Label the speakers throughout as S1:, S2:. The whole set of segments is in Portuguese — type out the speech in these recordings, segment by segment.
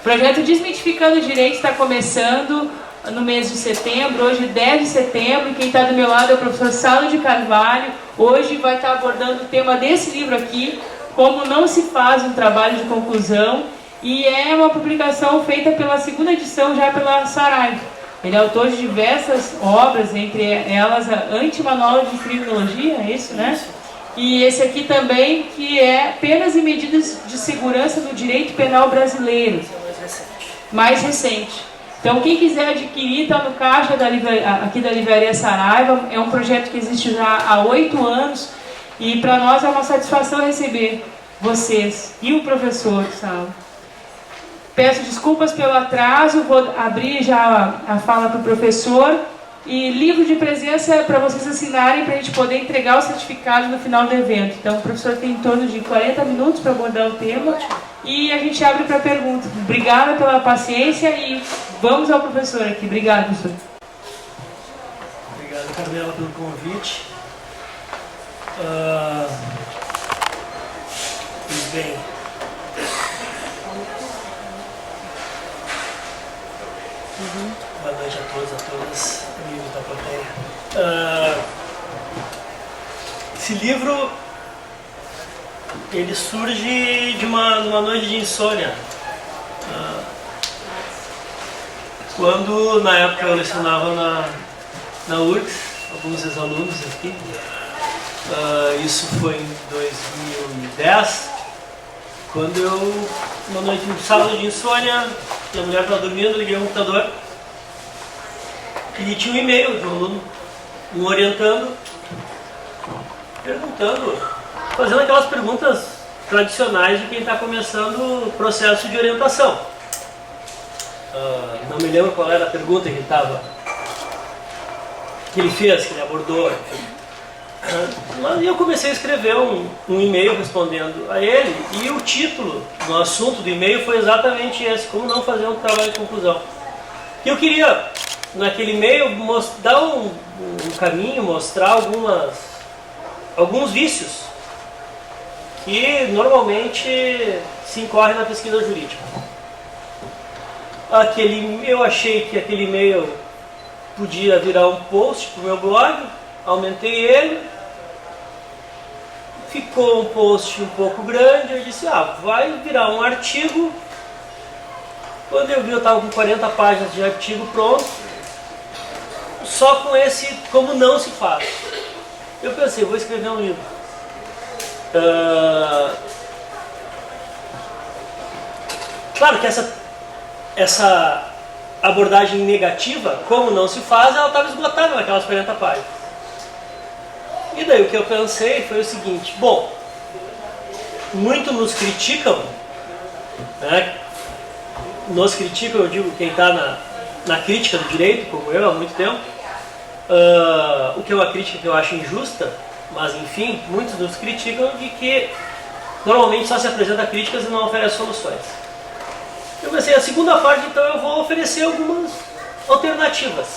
S1: projeto Desmitificando o Direito está começando no mês de setembro, hoje 10 de setembro, e quem está do meu lado é o professor Saulo de Carvalho. Hoje vai estar abordando o tema desse livro aqui, Como Não Se Faz um Trabalho de Conclusão, e é uma publicação feita pela segunda edição, já pela Saraiva. Ele é autor de diversas obras, entre elas a Antimanual de Criminologia, é isso, né? E esse aqui também, que é Penas e Medidas de Segurança do Direito Penal Brasileiro. Mais recente. Então, quem quiser adquirir, está no caixa aqui da Livraria Saraiva. É um projeto que existe já há 8 anos. E para nós é uma satisfação receber vocês e o professor, Saulo. Peço desculpas pelo atraso, vou abrir já a fala para o professor. E livro de presença para vocês assinarem, para a gente poder entregar o certificado no final do evento. Então, o professor tem em torno de 40 minutos para abordar o tema e a gente abre para perguntas. Obrigada pela paciência e vamos ao professor aqui. Obrigado, professor.
S2: Obrigado, Carmela, pelo convite. Pois bem. Boa noite a todos, a todas, amigos da plateia. Esse livro, ele surge de uma noite de insônia. Quando, na época, eu lecionava na URGS, alguns ex-alunos aqui. Isso foi em 2010, quando eu, uma noite, um sábado de insônia, a mulher estava dormindo, liguei o computador e tinha um e-mail de um aluno me orientando, perguntando, fazendo aquelas perguntas tradicionais de quem está começando o processo de orientação. Não me lembro qual era a pergunta que ele fez, que ele abordou, enfim. E eu comecei a escrever um e-mail respondendo a ele, e o título do assunto do e-mail foi exatamente esse: como não fazer um trabalho de conclusão. E eu queria, naquele e-mail, dar um caminho, mostrar alguns vícios que normalmente se incorrem na pesquisa jurídica. Eu achei que aquele e-mail podia virar um post para o meu blog, aumentei ele. Ficou um post um pouco grande, eu disse, vai virar um artigo. Quando eu vi, eu estava com 40 páginas de artigo pronto, só com esse como não se faz. Eu pensei, vou escrever um livro. Claro que essa abordagem negativa, como não se faz, ela estava esgotada naquelas 40 páginas. E daí o que eu pensei foi o seguinte: bom, muito nos criticam, né? Nos criticam, eu digo, quem está na crítica do direito, como eu, há muito tempo, o que é uma crítica que eu acho injusta, mas enfim, muitos nos criticam de que normalmente só se apresenta críticas e não oferece soluções. Eu pensei, a segunda parte, então, eu vou oferecer algumas alternativas.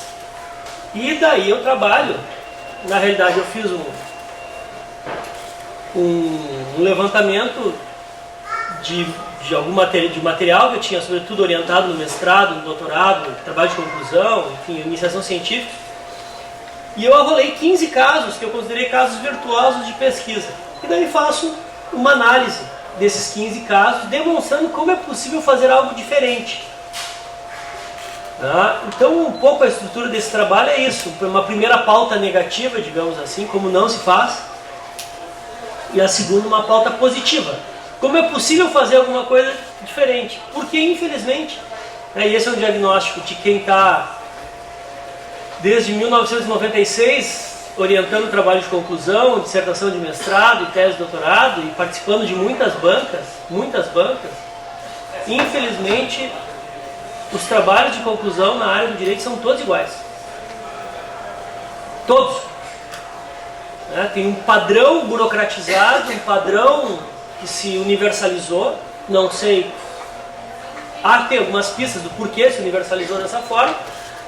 S2: E daí eu trabalho. Na realidade, eu fiz um levantamento de material que eu tinha, sobretudo orientado no mestrado, no doutorado, trabalho de conclusão, enfim, iniciação científica. E eu arrolei 15 casos que eu considerei casos virtuosos de pesquisa. E daí faço uma análise desses 15 casos, demonstrando como é possível fazer algo diferente. Então, um pouco a estrutura desse trabalho é isso: uma primeira pauta negativa, digamos assim, como não se faz, e a segunda, uma pauta positiva, como é possível fazer alguma coisa diferente. Porque, infelizmente, e esse é um diagnóstico de quem está desde 1996 orientando o trabalho de conclusão, dissertação de mestrado e tese de doutorado, e participando de muitas bancas, infelizmente, os trabalhos de conclusão na área do direito são todos iguais. Todos. Tem um padrão burocratizado, um padrão que se universalizou. Não sei, tem algumas pistas do porquê se universalizou dessa forma,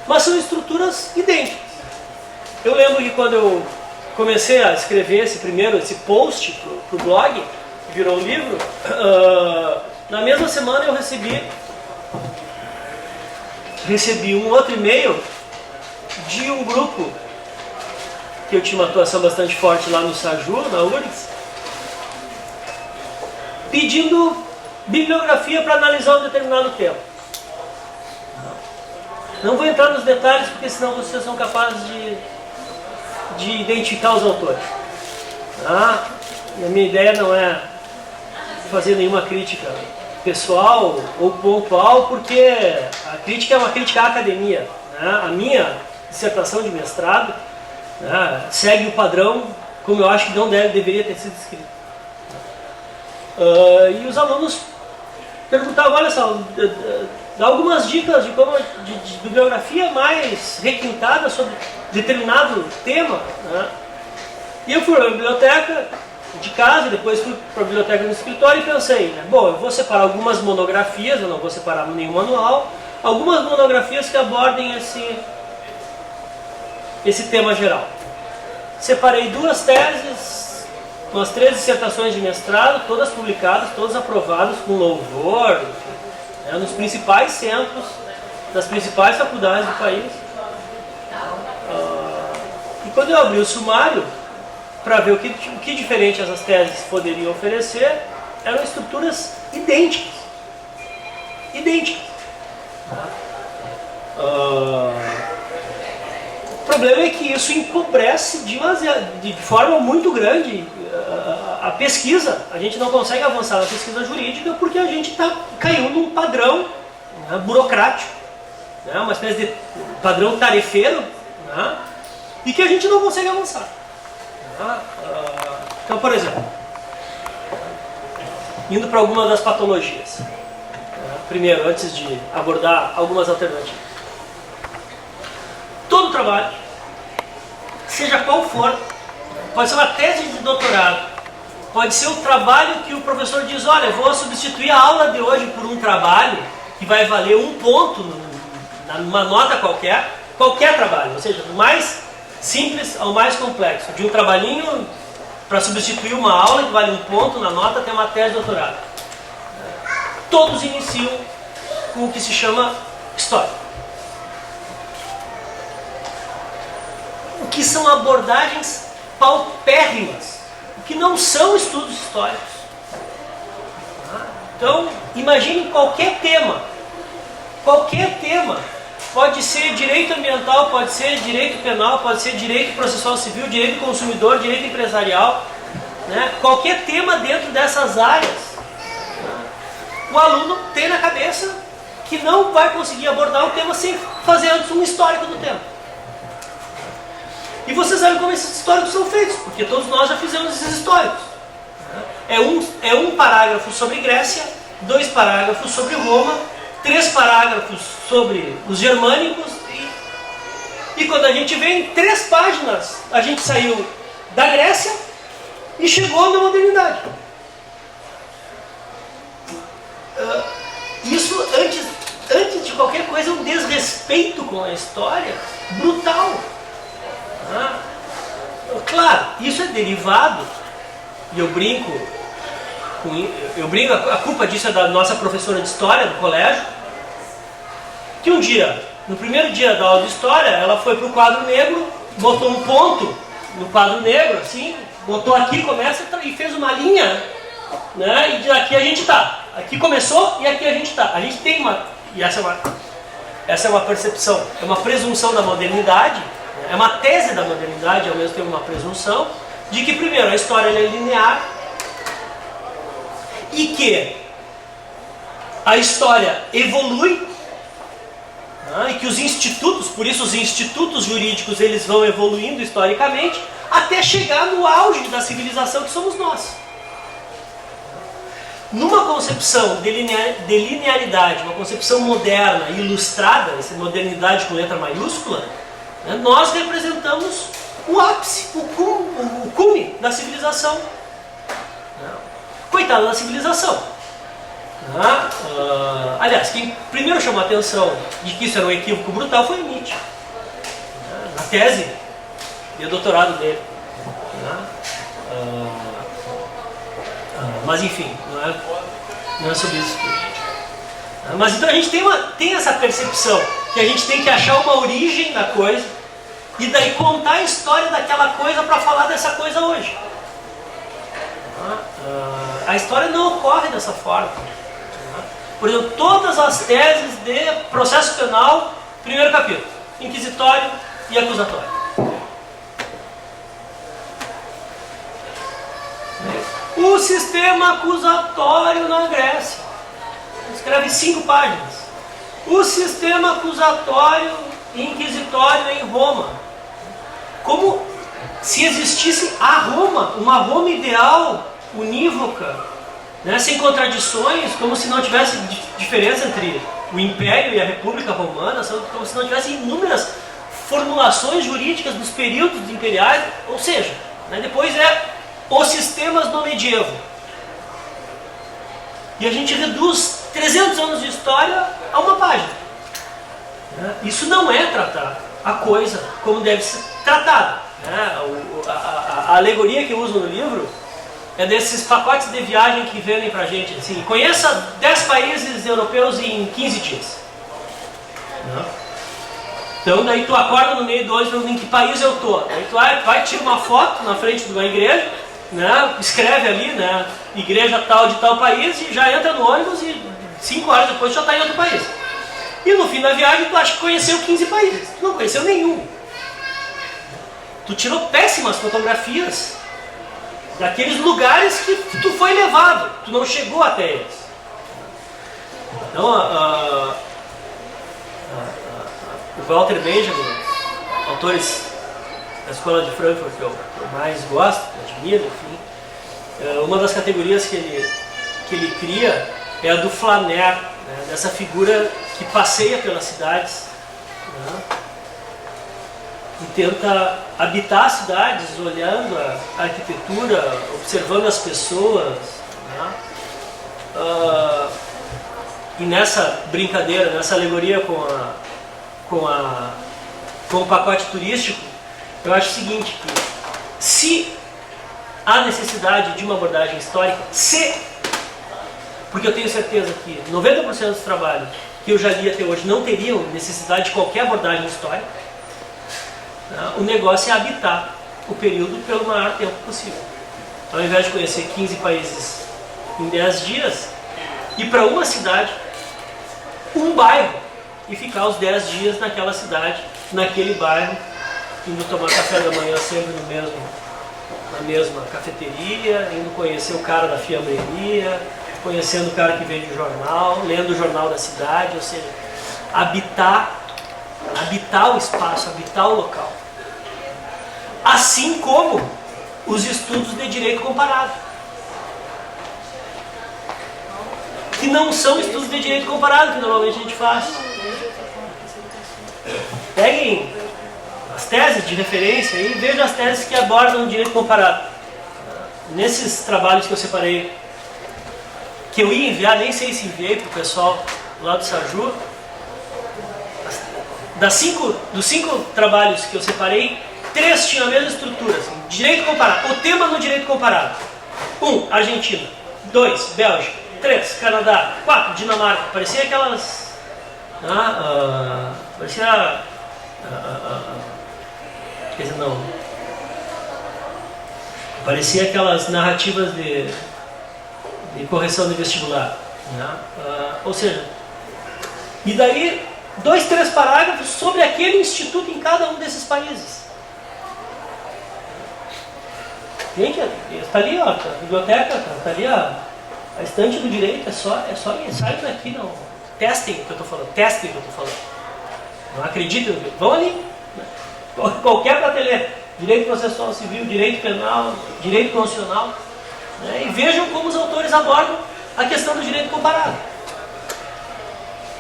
S2: mas são estruturas idênticas. Eu lembro que quando eu comecei a escrever esse post para o blog, que virou um livro, na mesma semana eu recebi recebi um outro e-mail de um grupo que eu tinha uma atuação bastante forte lá no Saju, na URGS, pedindo bibliografia para analisar um determinado tema. Não vou entrar nos detalhes, porque senão vocês são capazes de identificar os autores. Tá? E a minha ideia não é fazer nenhuma crítica pessoal ou pontual, porque a crítica é uma crítica à academia. Né? A minha dissertação de mestrado, né, segue o padrão como eu acho que não deveria ter sido escrito. E os alunos perguntavam, olha só, dá algumas dicas de como de bibliografia mais requintada sobre determinado tema. Né? E eu fui à biblioteca de casa, depois fui para a biblioteca no escritório e pensei, né, bom, eu vou separar algumas monografias, eu não vou separar nenhum manual, algumas monografias que abordem esse tema geral. Separei 2 teses, umas 3 dissertações de mestrado, todas publicadas, todas aprovadas com louvor, enfim, né, nos principais centros das principais faculdades do país. E quando eu abri o sumário, para ver o que diferente essas teses poderiam oferecer, eram estruturas idênticas. Idênticas. O problema é que isso empobrece de forma muito grande a pesquisa. A gente não consegue avançar na pesquisa jurídica porque a gente caiu num padrão, né, burocrático, né, uma espécie de padrão tarefeiro, né, e que a gente não consegue avançar. Então, por exemplo, indo para alguma das patologias. Primeiro, antes de abordar algumas alternativas. Todo trabalho, seja qual for, pode ser uma tese de doutorado, pode ser o trabalho que o professor diz, olha, eu vou substituir a aula de hoje por um trabalho que vai valer 1 ponto numa nota qualquer trabalho, ou seja, do mais simples ao mais complexo, de um trabalhinho para substituir uma aula que vale 1 ponto na nota até uma tese de doutorado. Todos iniciam com o que se chama história. O que são abordagens paupérrimas, o que não são estudos históricos. Então, imagine qualquer tema. Qualquer tema. Pode ser direito ambiental, pode ser direito penal, pode ser direito processual civil, direito do consumidor, direito empresarial. Né? Qualquer tema dentro dessas áreas, o aluno tem na cabeça que não vai conseguir abordar o tema sem fazer antes um histórico do tema. E vocês sabem como esses históricos são feitos, porque todos nós já fizemos esses históricos. É um parágrafo sobre Grécia, 2 parágrafos sobre Roma, 3 parágrafos sobre os germânicos e quando a gente vê em 3 páginas, a gente saiu da Grécia e chegou na modernidade. Isso, antes de qualquer coisa, é um desrespeito com a história brutal. Claro, isso é derivado, e eu brinco, a culpa disso é da nossa professora de história do colégio, que um dia, no primeiro dia da aula de história, ela foi para o quadro negro, botou um ponto no quadro negro, assim, botou aqui, começa e fez uma linha, né, e aqui a gente está. Aqui começou e aqui a gente está. A gente tem e essa é uma percepção, é uma presunção da modernidade, é uma tese da modernidade, ao mesmo tempo uma presunção, de que primeiro a história é linear, e que a história evolui, né, e que os institutos, por isso os institutos jurídicos, eles vão evoluindo historicamente até chegar no auge da civilização que somos nós. Numa concepção de linearidade, uma concepção moderna, ilustrada, essa modernidade com letra maiúscula, né, nós representamos o ápice, o cume da civilização. Coitada da civilização. Aliás, quem primeiro chamou a atenção de que isso era um equívoco brutal foi Nietzsche, na tese de doutorado dele. Mas enfim, não é sobre isso. Mas então a gente tem essa percepção que a gente tem que achar uma origem da coisa e daí contar a história daquela coisa para falar dessa coisa hoje. A história não ocorre dessa forma. Por exemplo, todas as teses de processo penal, primeiro capítulo, inquisitório e acusatório. O sistema acusatório na Grécia. Escreve 5 páginas. O sistema acusatório e inquisitório em Roma. Como se existisse a Roma, uma Roma ideal, unívoca, né, sem contradições, como se não tivesse diferença entre o Império e a República Romana, como se não tivesse inúmeras formulações jurídicas dos períodos imperiais, ou seja, né, depois os sistemas do medievo. E a gente reduz 300 anos de história a uma página. Isso não é tratar a coisa como deve ser tratada. A alegoria que eu uso no livro é desses pacotes de viagem que vendem pra gente, assim, conheça 10 países europeus em 15 dias. Então daí tu acorda no meio do ônibus perguntando em que país eu tô. Aí tu vai tirar uma foto na frente de uma igreja, né, escreve ali, né, igreja tal de tal país, e já entra no ônibus e 5 horas depois já está em outro país. E no fim da viagem tu acha que conheceu 15 países. Tu não conheceu nenhum. Tu tirou péssimas fotografias daqueles lugares que tu foi levado. Tu não chegou até eles. Então, o Walter Benjamin, autores da Escola de Frankfurt que eu mais gosto, admiro, enfim, uma das categorias que ele cria é a do flaner, né, dessa figura que passeia pelas cidades, né, e tenta habitar as cidades, olhando a arquitetura, observando as pessoas, né, e nessa brincadeira, nessa alegoria com o pacote turístico, eu acho o seguinte, que se há necessidade de uma abordagem histórica, porque eu tenho certeza que 90% dos trabalhos que eu já li até hoje não teriam necessidade de qualquer abordagem histórica, né, o negócio é habitar o período pelo maior tempo possível. Ao invés de conhecer 15 países em 10 dias, ir para uma cidade, um bairro, e ficar os 10 dias naquela cidade, naquele bairro, indo tomar café da manhã sempre na mesma cafeteria, indo conhecer o cara da fiambreria, conhecendo o cara que vende o jornal, lendo o jornal da cidade, ou seja, habitar o espaço, habitar o local. Assim como os estudos de direito comparado, que não são estudos de direito comparado que normalmente a gente faz. Peguem as teses de referência e vejam as teses que abordam o direito comparado. Nesses trabalhos que eu separei, que eu ia enviar, nem sei se enviei para o pessoal lá do Saju, dos 5 trabalhos que eu separei, 3 tinham a mesma estrutura, assim, direito comparado, o tema no direito comparado. 1, Argentina. 2, Bélgica. 3, Canadá. 4, Dinamarca. Parecia aquelas... parecia... quer dizer, não. Parecia aquelas narrativas de correção de vestibular. Né? Ou seja, e daí 2, 3 parágrafos sobre aquele instituto em cada um desses países. Gente, está ali, ó, a biblioteca, está ali a estante do direito, é só sai daqui, não. Testem o que eu estou falando, Não acreditem, vão ali. Qualquer prateleira, direito processual civil, direito penal, direito constitucional, né? E vejam como os autores abordam a questão do direito comparado.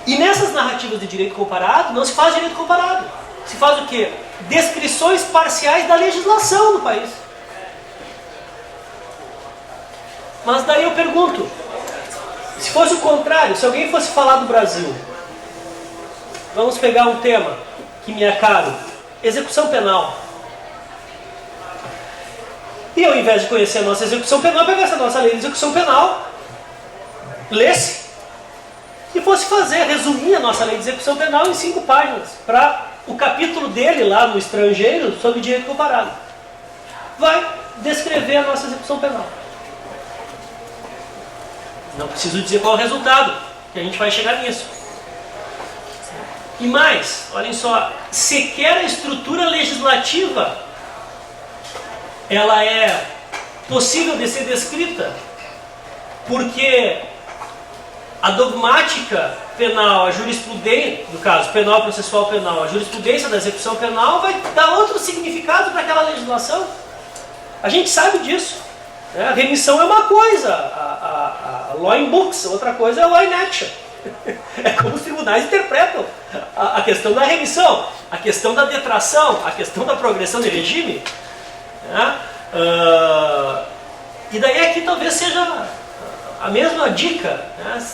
S2: E nessas narrativas de direito comparado, não se faz direito comparado. Se faz o quê? Descrições parciais da legislação do país. Mas daí eu pergunto, se fosse o contrário, se alguém fosse falar do Brasil, vamos pegar um tema que me é caro, execução penal. E ao invés de conhecer a nossa execução penal, pegar essa nossa lei de execução penal, lesse e fosse resumir a nossa lei de execução penal em 5 páginas, para o capítulo dele lá no estrangeiro sobre direito comparado. Vai descrever a nossa execução penal. Não preciso dizer qual é o resultado, que a gente vai chegar nisso. E mais, olhem só, sequer a estrutura legislativa ela é possível de ser descrita, porque a dogmática penal, a jurisprudência, no caso, penal, processual penal, a jurisprudência da execução penal vai dar outro significado para aquela legislação. A gente sabe disso. Né? A remissão é uma coisa, a law in books, outra coisa é a law in action. É como os tribunais interpretam a questão da remissão, a questão da detração, a questão da progressão de regime. Né? E daí aqui talvez seja a mesma dica. Né?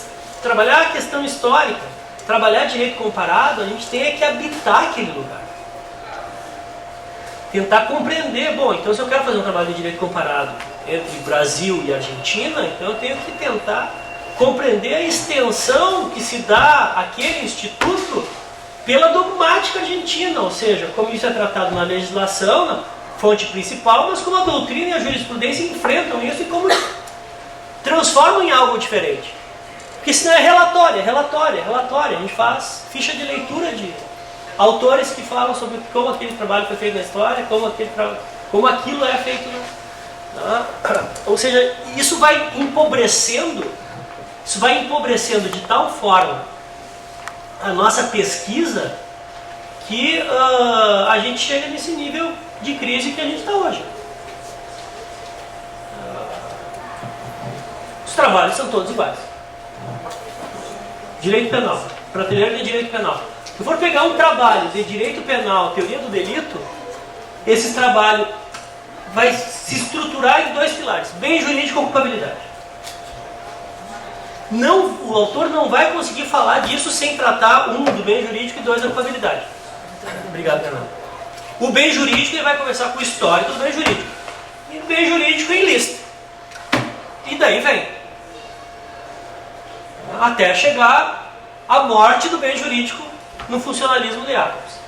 S2: Trabalhar a questão histórica, trabalhar direito comparado, a gente tem que habitar aquele lugar. Tentar compreender, bom, então se eu quero fazer um trabalho de direito comparado entre Brasil e Argentina, então eu tenho que tentar compreender a extensão que se dá àquele instituto pela dogmática argentina, ou seja, como isso é tratado na legislação, na fonte principal, mas como a doutrina e a jurisprudência enfrentam isso e como transformam em algo diferente. Porque senão é relatório. A gente faz ficha de leitura de autores que falam sobre como aquele trabalho foi feito na história, como aquilo é feito. Ou seja, isso vai empobrecendo de tal forma a nossa pesquisa que a gente chega nesse nível de crise que a gente está hoje. Os trabalhos são todos iguais. Direito penal, prateleira de direito penal. Se for pegar um trabalho de direito penal, teoria do delito, esse trabalho vai se estruturar em 2 pilares: bem jurídico e culpabilidade. O autor não vai conseguir falar disso sem tratar, 1, do bem jurídico e 2, da culpabilidade. Obrigado, Fernando. O bem jurídico ele vai começar com o histórico do bem jurídico. E o bem jurídico em lista. E daí vem. Até chegar à morte do bem jurídico no funcionalismo de Jacobs.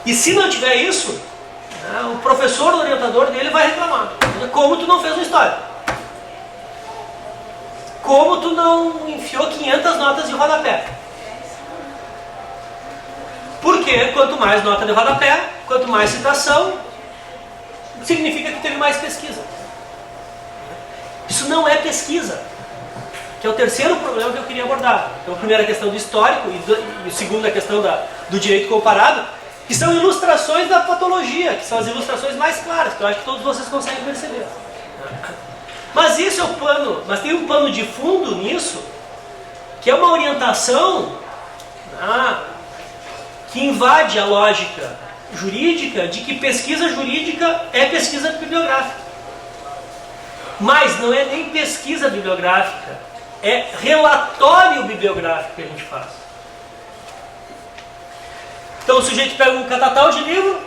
S2: E se não tiver isso, o professor, o orientador dele vai reclamar. Como tu não fez uma história? Como tu não enfiou 500 notas de rodapé? Porque quanto mais nota de rodapé, quanto mais citação, significa que teve mais pesquisa. Isso não é pesquisa, que é o terceiro problema que eu queria abordar. Então, a primeira questão do histórico e a segunda questão do direito comparado, que são ilustrações da patologia, que são as ilustrações mais claras, que eu acho que todos vocês conseguem perceber. Mas isso é o pano, mas tem um pano de fundo nisso, que é uma orientação que invade a lógica jurídica de que pesquisa jurídica é pesquisa bibliográfica. Mas não é nem pesquisa bibliográfica, é relatório bibliográfico que a gente faz. Então o sujeito pega um catatal de livro,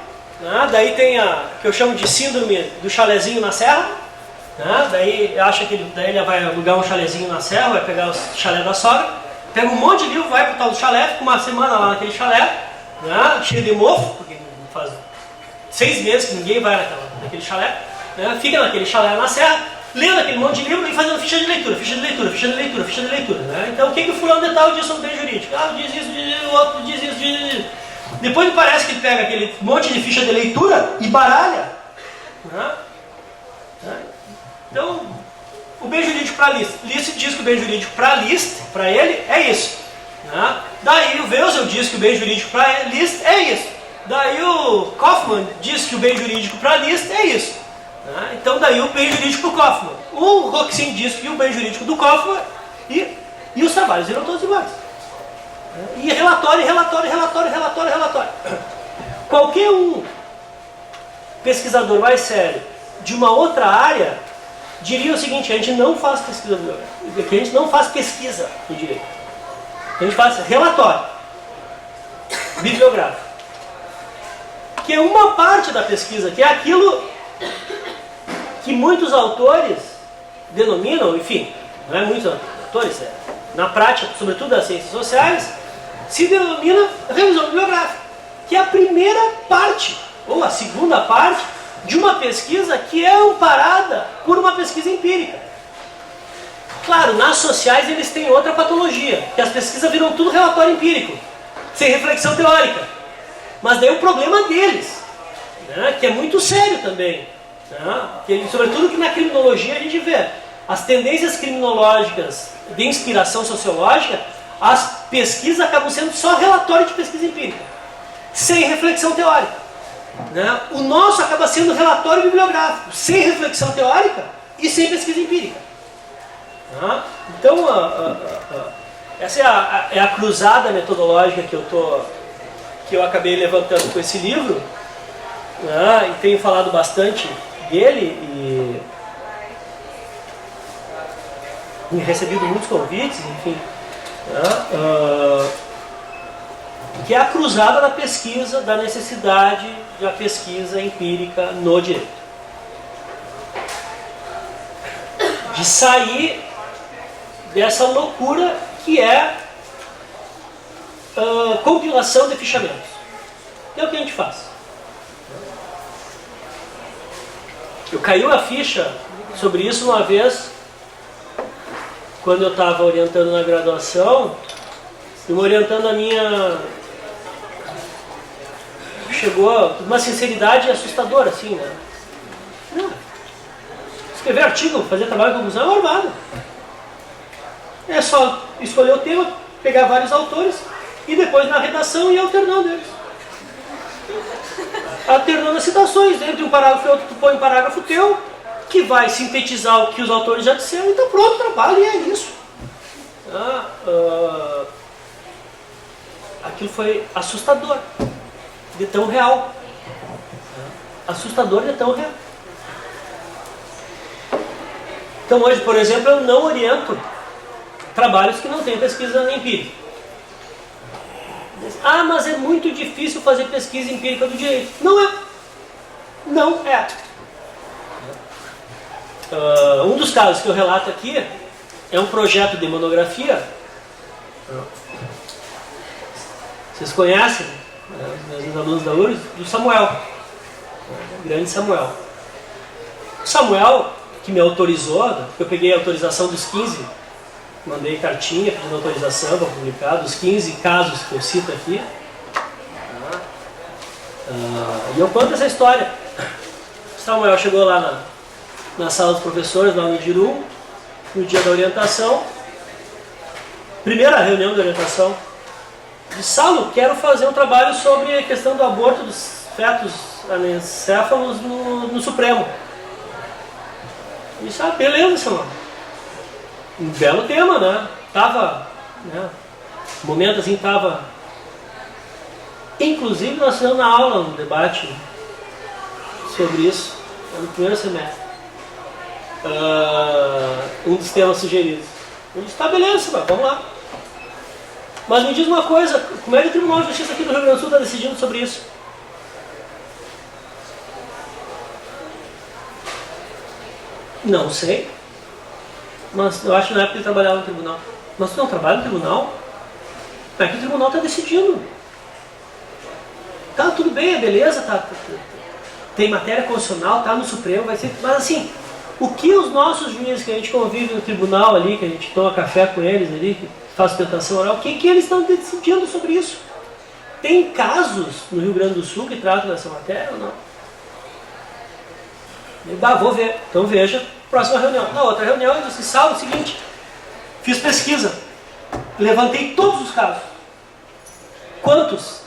S2: daí tem a que eu chamo de síndrome do chalezinho na serra, daí acha que daí ele vai alugar um chalezinho na serra, vai pegar o chalé da sogra, pega um monte de livro, vai para o tal do chalé, fica uma semana lá naquele chalé, cheio de mofo, porque faz 6 meses que ninguém vai naquele chalé, fica naquele chalé na serra, lendo aquele monte de livro e fazendo ficha de leitura. Então o que o fulano de tal diz sobre o bem jurídico? Diz isso, o outro diz isso. Depois me parece que ele pega aquele monte de ficha de leitura e baralha. Então, o bem jurídico para List diz que o bem jurídico para List, para ele, é isso. Daí o Welsel diz que o bem jurídico para List é isso. Daí o Kaufmann diz que o bem jurídico para List é isso. Então daí o bem jurídico do Kaufmann. O Roxin diz que o bem jurídico do Kaufmann e os trabalhos eram todos iguais. E relatório. Qualquer um pesquisador mais sério de uma outra área diria o seguinte: a gente não faz pesquisa bibliográfica, a gente não faz pesquisa no direito. A gente faz relatório bibliográfico. Que é uma parte da pesquisa, que é aquilo que muitos autores denominam, enfim, não é muitos, autores, na prática, sobretudo das ciências sociais, se denomina revisão bibliográfica, que é a primeira parte, ou a segunda parte, de uma pesquisa que é amparada por uma pesquisa empírica. Claro, nas sociais eles têm outra patologia, que as pesquisas viram tudo relatório empírico, sem reflexão teórica. Mas daí o problema deles, né, que é muito sério também, né, que, sobretudo que na criminologia a gente vê as tendências criminológicas de inspiração sociológica, as pesquisas acabam sendo só relatório de pesquisa empírica, sem reflexão teórica. Né? O nosso acaba sendo relatório bibliográfico, sem reflexão teórica e sem pesquisa empírica. Né? Então, essa é a cruzada metodológica que eu acabei levantando com esse livro, né? E tenho falado bastante dele e recebido muitos convites, enfim. Né? Que é a cruzada da pesquisa, da necessidade da pesquisa empírica no direito. De sair dessa loucura que é compilação de fichamentos. É o que a gente faz. Eu caiu a ficha sobre isso uma vez, quando eu estava orientando na graduação, e orientando a minha... Chegou uma sinceridade assustadora, assim, né? Escrever artigo, fazer trabalho de conclusão é normado. É só escolher o tema, pegar vários autores e depois na redação ir alternando eles. Alternando as citações, entre um parágrafo e outro, tu põe um parágrafo teu, que vai sintetizar o que os autores já disseram, então pronto, o trabalho, e é isso. Aquilo foi assustador, de tão real. Assustador de tão real. Então hoje, por exemplo, eu não oriento trabalhos que não têm pesquisa empírica. Mas é muito difícil fazer pesquisa empírica do direito. Não é. Não é. Um dos casos que eu relato aqui é um projeto de monografia. Vocês conhecem, os meus alunos da URGS, do Samuel, o grande Samuel. O Samuel, que me autorizou, eu peguei a autorização dos 15, mandei cartinha pedindo autorização para publicar, dos 15 casos que eu cito aqui. E eu conto essa história. O Samuel chegou lá na sala dos professores, lá no Dirum, no dia da orientação, primeira reunião de orientação. Disse: Saulo, quero fazer um trabalho sobre a questão do aborto dos fetos anencéfalos no Supremo. Disse: beleza, Samuel. Um belo tema, né? Tava, né? No momento assim, tava. Inclusive, nós fizemos na aula um debate sobre isso, no primeiro semestre. Um dos temas sugeridos. Eu disse: tá, beleza, Samuel, vamos lá. Mas me diz uma coisa, como é que o Tribunal de Justiça aqui do Rio Grande do Sul está decidindo sobre isso? Não sei. Mas eu acho que na época ele trabalhava no tribunal. Mas tu não trabalha no tribunal? É que o tribunal está decidindo. Tá, tudo bem, beleza, tem matéria constitucional, tá no Supremo, vai ser... Mas assim, o que os nossos juízes que a gente convive no tribunal ali, que a gente toma café com eles ali, que faz sustentação oral, o que eles estão decidindo sobre isso? Tem casos no Rio Grande do Sul que tratam dessa matéria ou não? Vou ver. Então veja, próxima reunião. Na outra reunião eu disse: Saulo, é o seguinte, fiz pesquisa, levantei todos os casos. Quantos?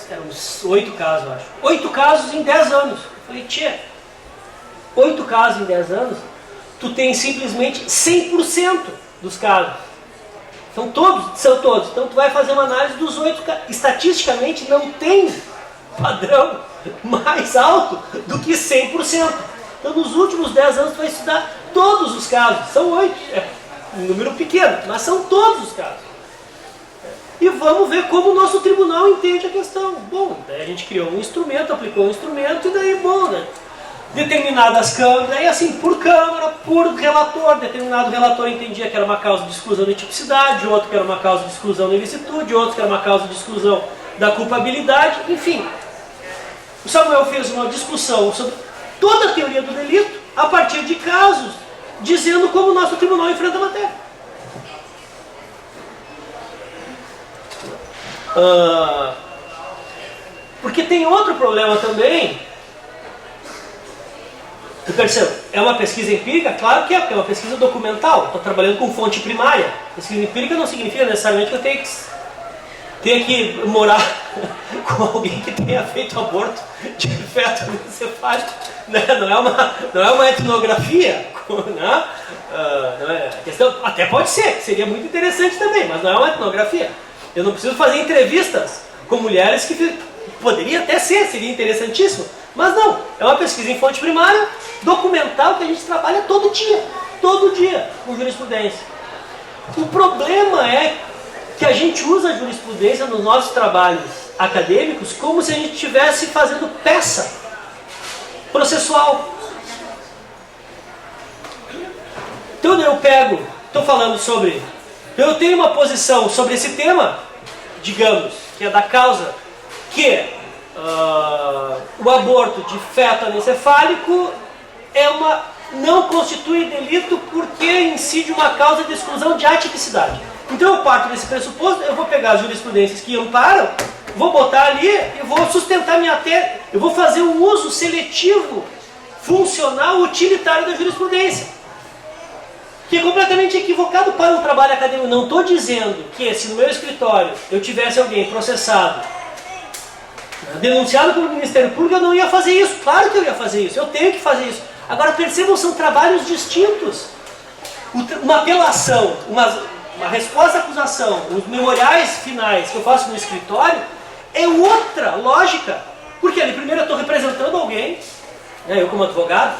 S2: Eram uns 8 casos, eu acho. 8 casos em 10 anos. Eu falei: tchê, 8 casos em 10 anos, tu tem simplesmente 100% dos casos. São todos. Então tu vai fazer uma análise dos 8 casos. Estatisticamente não tem padrão mais alto do que 100%. Então nos últimos 10 anos tu vai estudar todos os casos. São 8. É um número pequeno, mas são todos os casos. E vamos ver como o nosso tribunal entende a questão. Bom, daí a gente criou um instrumento, aplicou um instrumento, e daí, bom, né? determinadas câmaras, aí assim, por câmara, por relator, determinado relator entendia que era uma causa de exclusão de tipicidade, outro que era uma causa de exclusão da ilicitude, outro que era uma causa de exclusão da culpabilidade, enfim. O Samuel fez uma discussão sobre toda a teoria do delito a partir de casos, dizendo como o nosso tribunal enfrenta a matéria. Porque tem outro problema também. Tu percebe? É uma pesquisa empírica? Claro que é, porque é uma pesquisa documental. Estou trabalhando com fonte primária. Pesquisa empírica não significa necessariamente que eu tenha que morar com alguém que tenha feito aborto de feto encefálico. Não é uma etnografia. Né? Não é, a questão, até pode ser, seria muito interessante também, mas não é uma etnografia. Eu não preciso fazer entrevistas com mulheres que poderia até ser, seria interessantíssimo. Mas não, é uma pesquisa em fonte primária, documental, que a gente trabalha todo dia, com jurisprudência. O problema é que a gente usa a jurisprudência nos nossos trabalhos acadêmicos como se a gente estivesse fazendo peça processual. Então eu estou falando sobre, eu tenho uma posição sobre esse tema, digamos, que é da causa que o aborto de feto anencefálico não constitui delito porque incide uma causa de exclusão de atipicidade. Então eu parto desse pressuposto, eu vou pegar as jurisprudências que amparam, vou botar ali e vou sustentar minha tese, eu vou fazer um uso seletivo, funcional, utilitário da jurisprudência. Que é completamente equivocado para um trabalho acadêmico. Não estou dizendo que se no meu escritório eu tivesse alguém processado, denunciado pelo Ministério Público, eu não ia fazer isso. Claro que eu ia fazer isso, eu tenho que fazer isso. Agora percebam, são trabalhos distintos. Uma apelação, uma resposta à acusação, os memoriais finais que eu faço no escritório, é outra lógica. Porque ali primeiro eu estou representando alguém, né, eu como advogado,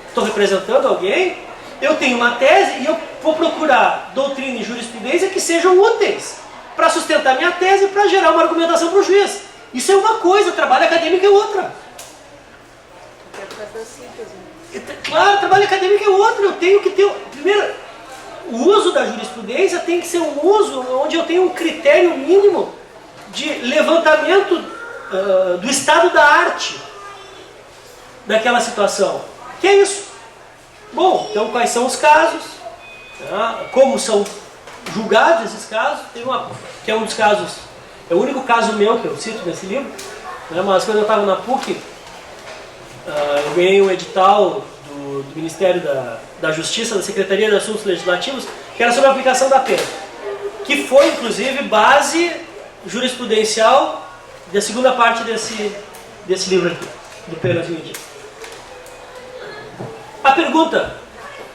S2: estou representando alguém, eu tenho uma tese e eu vou procurar doutrina e jurisprudência que sejam úteis para sustentar minha tese e para gerar uma argumentação para o juiz. Isso é uma coisa, trabalho acadêmico é outra. Claro, trabalho acadêmico é outro. Eu tenho que ter... Primeiro, o uso da jurisprudência tem que ser um uso onde eu tenho um critério mínimo de levantamento do estado da arte daquela situação. Que é isso? Bom, então quais são os casos? Como são julgados esses casos? Que é um dos casos, é o único caso meu que eu cito nesse livro, né? Mas quando eu estava na PUC, eu ganhei um edital do Ministério da Justiça, da Secretaria de Assuntos Legislativos, que era sobre a aplicação da pena, que foi inclusive base jurisprudencial da segunda parte desse livro aqui, do Penas e Medidas. A pergunta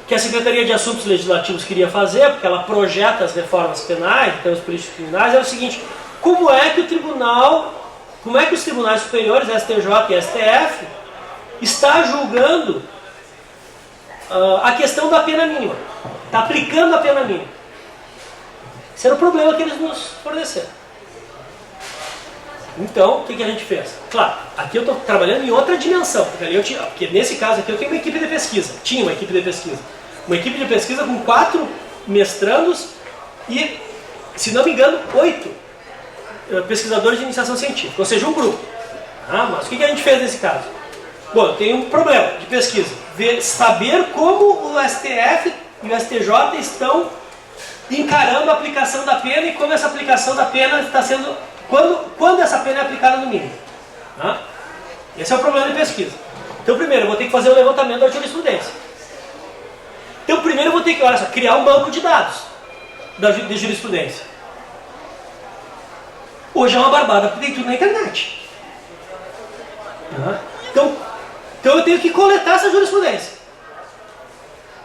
S2: que a Secretaria de Assuntos Legislativos queria fazer, porque ela projeta as reformas penais, em termos políticos criminais, é o seguinte: como é que os tribunais superiores, STJ e STF, está julgando a questão da pena mínima, está aplicando a pena mínima? Esse era o problema que eles nos forneceram. Então, o que a gente fez? Claro, aqui eu estou trabalhando em outra dimensão, porque nesse caso aqui eu tenho uma equipe de pesquisa, tinha uma equipe de pesquisa. Uma equipe de pesquisa com 4 mestrandos e, se não me engano, 8 pesquisadores de iniciação científica, ou seja, um grupo. Mas o que a gente fez nesse caso? Bom, eu tenho um problema de pesquisa, saber como o STF e o STJ estão encarando a aplicação da pena e como essa aplicação da pena está sendo... Quando essa pena é aplicada no mínimo. Esse é o problema de pesquisa. Então, primeiro, eu vou ter que fazer o levantamento da jurisprudência. Então, primeiro, eu vou ter que, olha só, criar um banco de dados de jurisprudência. Hoje é uma barbada, porque tem tudo na internet. Então, eu tenho que coletar essa jurisprudência.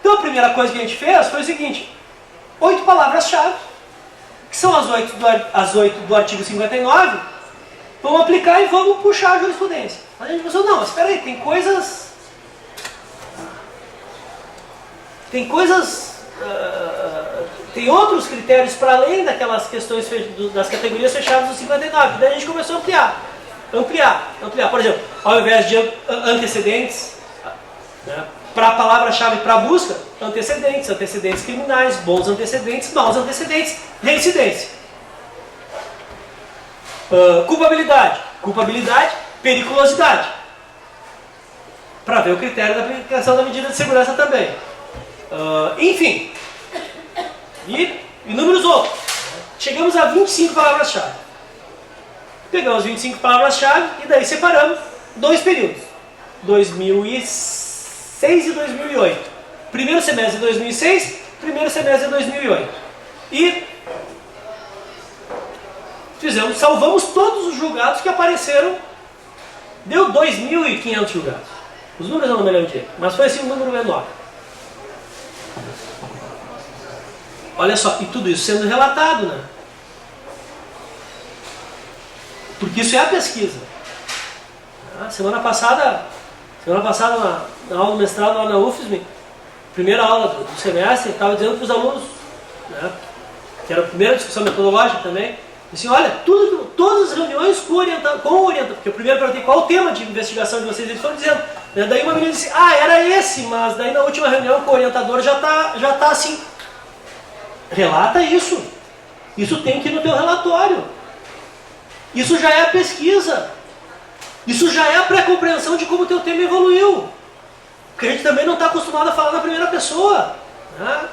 S2: Então, a primeira coisa que a gente fez foi o seguinte: 8 palavras-chave, que são as 8 do artigo 59, vamos aplicar e vamos puxar a jurisprudência. Mas a gente pensou, não, mas espera aí, tem outros critérios para além daquelas questões das categorias fechadas do 59. Daí a gente começou a ampliar. Por exemplo, ao invés de antecedentes, Né? Para a palavra-chave para busca, antecedentes, antecedentes criminais, bons antecedentes, maus antecedentes, reincidência. Culpabilidade, culpabilidade, periculosidade. Para ver o critério da aplicação da medida de segurança também. Enfim, e inúmeros outros. Chegamos a 25 palavras-chave. Pegamos 25 palavras-chave e daí separamos 2 períodos. 2006 e 2008. Primeiro semestre de 2006, primeiro semestre de 2008. E salvamos todos os julgados que apareceram. Deu 2.500 julgados. Os números eu não me lembro direito, mas foi assim um número menor. Olha só, e tudo isso sendo relatado, né? Porque isso é a pesquisa. Semana passada na aula do mestrado lá na UFSM, primeira aula do semestre, estava dizendo para os alunos, né, que era a primeira discussão metodológica também, assim, olha, todas as reuniões com o orientador, porque eu primeiro perguntei qual o tema de investigação de vocês, eles foram dizendo, né, daí uma menina disse, era esse, mas daí na última reunião com o orientador já tá assim. Relata isso. Isso tem que ir no teu relatório. Isso já é a pesquisa. Isso já é a pré-compreensão de como o teu tema evoluiu. Porque a gente também não está acostumado a falar na primeira pessoa. Né?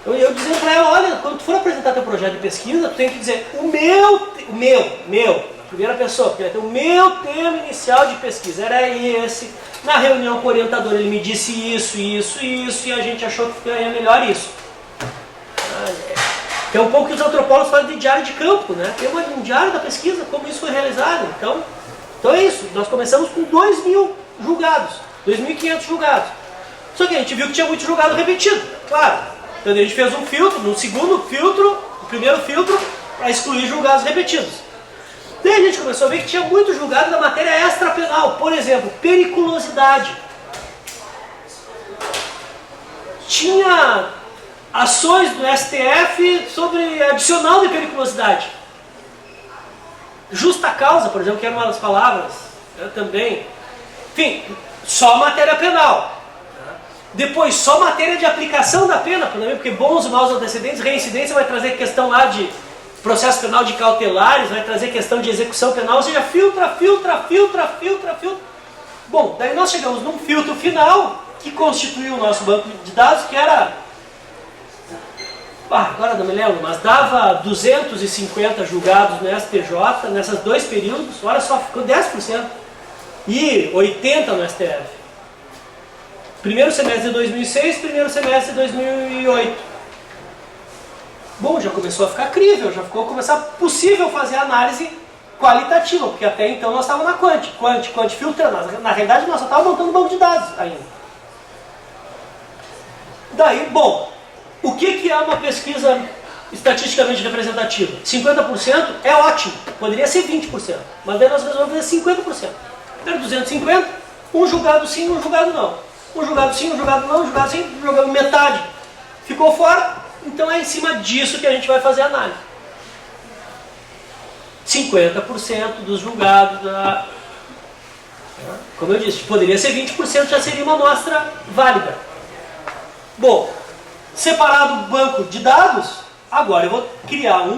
S2: Eu dizendo para ela, olha, quando tu for apresentar teu projeto de pesquisa, tu tem que dizer o meu, na primeira pessoa, porque vai ter o meu tema inicial de pesquisa, era esse. Na reunião com o orientador ele me disse isso, e a gente achou que ia melhor isso. É um pouco que os antropólogos falam de diário de campo, né? Tem um diário da pesquisa, como isso foi realizado. Então é isso, nós começamos com 2.000 julgados, 2.500 julgados. Só que a gente viu que tinha muito julgado repetido, claro. Então a gente fez um filtro, no segundo filtro, o primeiro filtro, para excluir julgados repetidos. Daí a gente começou a ver que tinha muito julgado da matéria extrapenal, por exemplo, periculosidade. Tinha ações do STF sobre adicional de periculosidade. Justa causa, por exemplo, que era uma das palavras, também. Enfim, só matéria penal. Depois, só matéria de aplicação da pena, porque bons e maus antecedentes, reincidência vai trazer questão lá de processo penal de cautelares, vai trazer questão de execução penal, ou seja, filtra. Bom, daí nós chegamos num filtro final que constituiu o nosso banco de dados, que era, agora não me lembro, mas dava 250 julgados no STJ, nesses 2 períodos, olha só, ficou 10%, e 80 no STF. Primeiro semestre de 2006, primeiro semestre de 2008. Bom, já começou a ficar crível, já ficou possível fazer análise qualitativa, porque até então nós estávamos na quant filtrando. Na realidade nós só estávamos montando um banco de dados ainda. Daí, bom, o que é uma pesquisa estatisticamente representativa? 50% é ótimo, poderia ser 20%, mas daí nós resolvemos fazer 50%. Era 250, um julgado sim, um julgado não. Um julgado sim, um julgado não, um julgado sim, jogamos metade. Ficou fora, então é em cima disso que a gente vai fazer a análise. 50% dos julgados, como eu disse, poderia ser 20%, já seria uma amostra válida. Bom, separado o banco de dados, agora eu vou criar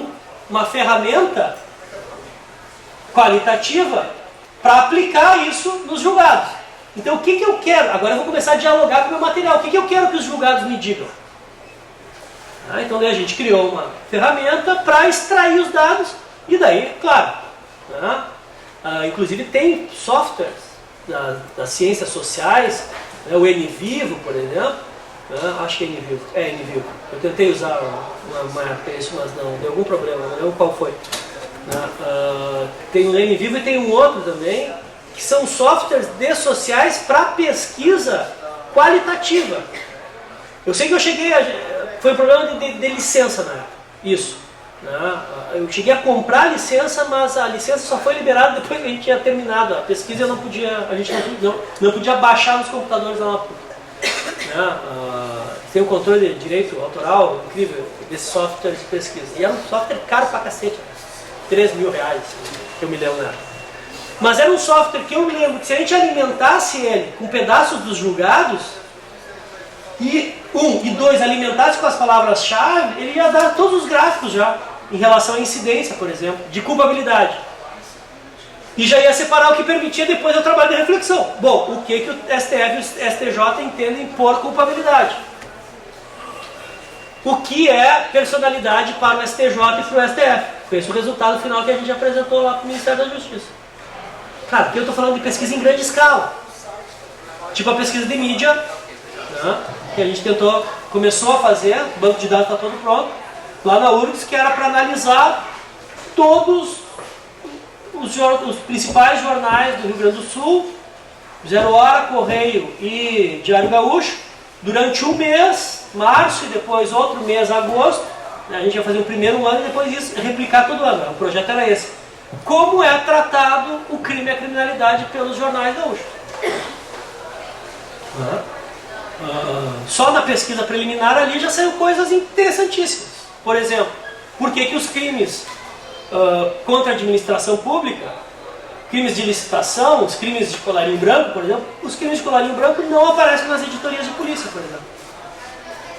S2: uma ferramenta qualitativa para aplicar isso nos julgados. Então o que eu quero? Agora eu vou começar a dialogar com o meu material. O que eu quero que os julgados me digam? Então daí a gente criou uma ferramenta para extrair os dados e daí, claro, inclusive tem softwares das ciências sociais, o NVivo, por exemplo, acho que é NVivo. Eu tentei usar uma época isso, mas não, deu algum problema, não lembro qual foi. Tem o NVivo e tem um outro também, que são softwares de sociais para pesquisa qualitativa. Eu sei que eu cheguei foi um problema de licença na época, isso. Eu cheguei a comprar a licença, mas a licença só foi liberada depois que a gente tinha terminado a pesquisa e a gente não podia baixar nos computadores da PUC. Tem o controle de direito autoral incrível desses softwares de pesquisa. E era um software caro pra cacete, R$3.000, que eu me lembro na época. Mas era um software que eu lembro que se a gente alimentasse ele com pedaços dos julgados, e dois, alimentasse com as palavras-chave, ele ia dar todos os gráficos já, em relação à incidência, por exemplo, de culpabilidade. E já ia separar o que permitia depois o trabalho de reflexão. Bom, o que o STF e o STJ entendem por culpabilidade? O que é personalidade para o STJ e para o STF? Foi esse o resultado final que a gente apresentou lá para o Ministério da Justiça. Claro, aqui eu estou falando de pesquisa em grande escala. Tipo a pesquisa de mídia, né, que a gente começou a fazer, o banco de dados está todo pronto, lá na URGS, que era para analisar todos os principais jornais do Rio Grande do Sul, Zero Hora, Correio e Diário Gaúcho, durante um mês, março, e depois outro mês, agosto. A gente ia fazer o primeiro ano e depois isso, replicar todo ano. O projeto era esse. Como é tratado o crime e a criminalidade pelos jornais gaúchos. Só na pesquisa preliminar ali já saiu coisas interessantíssimas. Por exemplo, por que os crimes contra a administração pública, crimes de licitação, os crimes de colarinho branco, por exemplo, os crimes de colarinho branco não aparecem nas editorias de polícia, por exemplo.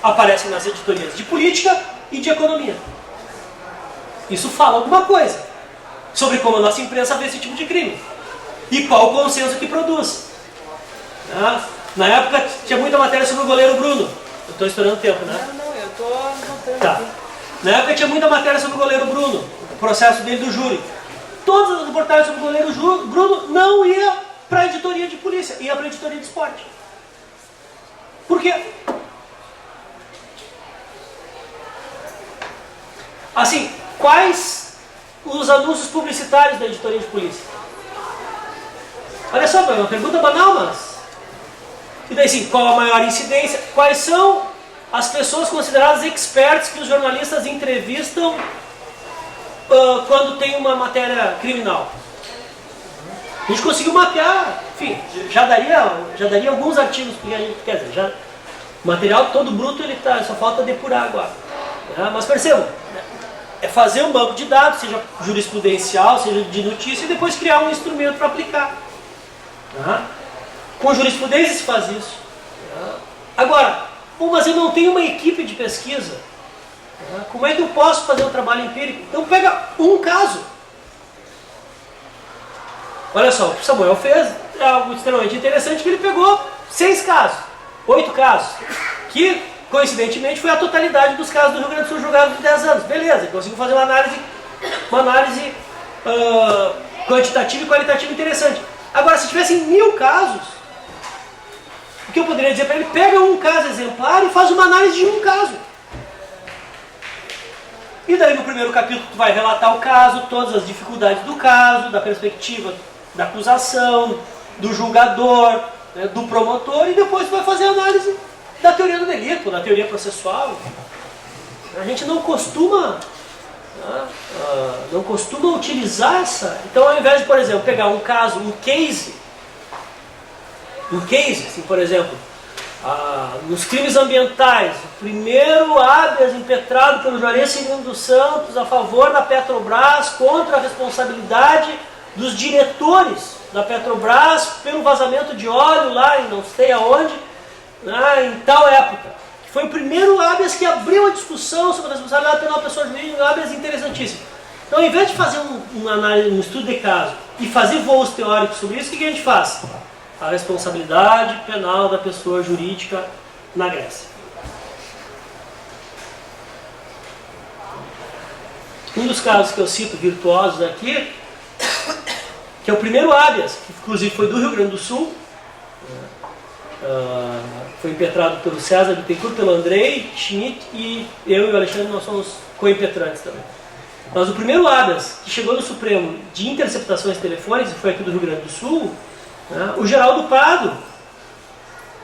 S2: Aparecem nas editorias de política e de economia. Isso fala alguma coisa sobre como a nossa imprensa vê esse tipo de crime e qual o consenso que produz. Na época tinha muita matéria sobre o goleiro Bruno. Eu estou estourando tempo, né?
S1: Não, eu estou anotando.
S2: Tá. Na época tinha muita matéria sobre o goleiro Bruno, o processo dele do júri. Todas as reportagens sobre o goleiro Bruno não ia para a editoria de polícia, ia para a editoria de esporte. Por quê? Assim, quais os anúncios publicitários da editoria de polícia? Olha só, é uma pergunta banal, mas... E daí sim, qual a maior incidência? Quais são as pessoas consideradas experts que os jornalistas entrevistam quando tem uma matéria criminal? A gente conseguiu mapear, enfim, já daria alguns artigos, porque a gente, quer dizer, o material todo bruto, só falta depurar agora. Mas percebam, é fazer um banco de dados, seja jurisprudencial, seja de notícia, e depois criar um instrumento para aplicar. Com jurisprudência se faz isso. Agora, mas eu não tenho uma equipe de pesquisa. Como é que eu posso fazer um trabalho empírico? Então pega um caso. Olha só, o que Samuel fez é algo extremamente interessante, que ele pegou 6 casos, 8 casos, que coincidentemente foi a totalidade dos casos do Rio Grande do Sul julgados de 10 anos. Beleza, ele conseguiu fazer uma análise quantitativa e qualitativa interessante. Agora, se tivessem 1000 casos, o que eu poderia dizer para ele? Pega um caso exemplar e faz uma análise de um caso. E daí no primeiro capítulo tu vai relatar o caso, todas as dificuldades do caso, da perspectiva da acusação, do julgador, né, do promotor, e depois tu vai fazer a análise da teoria do delito, da teoria processual. A gente não costuma utilizar essa. Então, ao invés de, por exemplo, pegar um caso, um case, assim, por exemplo, nos crimes ambientais, o primeiro habeas impetrado pelo Juarez Cirino dos Santos a favor da Petrobras contra a responsabilidade dos diretores da Petrobras pelo vazamento de óleo lá em não sei aonde, em tal época. Foi o primeiro habeas que abriu a discussão sobre a responsabilidade penal da pessoa jurídica, um habeas interessantíssimo. Então, ao invés de fazer um estudo de caso e fazer voos teóricos sobre isso, o que a gente faz? A responsabilidade penal da pessoa jurídica na Grécia. Um dos casos que eu cito virtuosos aqui, que é o primeiro habeas, que inclusive foi do Rio Grande do Sul, foi impetrado pelo César Bittencourt, pelo Andrei Schmidt, e eu e o Alexandre, nós somos co-impetrantes também. Mas o primeiro habeas que chegou no Supremo de interceptações telefônicas, foi aqui do Rio Grande do Sul, o Geraldo Prado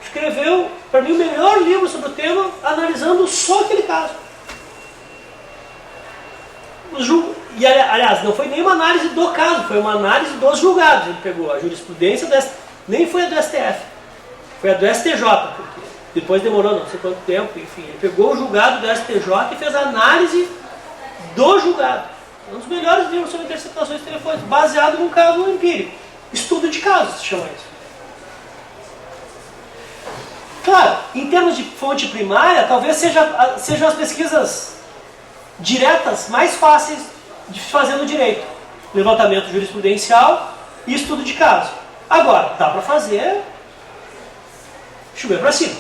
S2: escreveu, para mim, o melhor livro sobre o tema, analisando só aquele caso. E, aliás, não foi nenhuma análise do caso, foi uma análise dos julgados. Ele pegou a jurisprudência, nem foi a do STF, foi a do STJ, porque depois demorou não sei quanto tempo, enfim. Ele pegou o julgado do STJ e fez a análise do julgado. Um dos melhores livros sobre interceptações telefônicas, baseado num caso empírico. Estudo de casos, se chama isso. Claro, em termos de fonte primária, talvez sejam as pesquisas diretas mais fáceis de fazer no direito. Levantamento jurisprudencial e estudo de caso. Agora, dá para fazer chover para cima.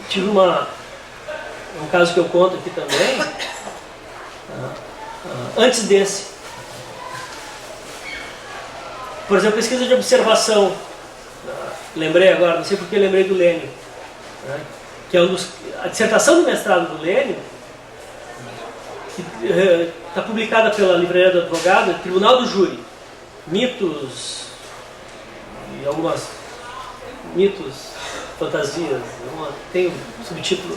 S2: Tive um caso que eu conto aqui também, antes desse. Por exemplo, pesquisa de observação. Lembrei agora, não sei porque lembrei do Lênio, que é a dissertação do mestrado do Lênio, que está publicada pela Livraria do Advogado, Tribunal do Júri, mitos e algumas mitos, fantasias, tem um subtítulo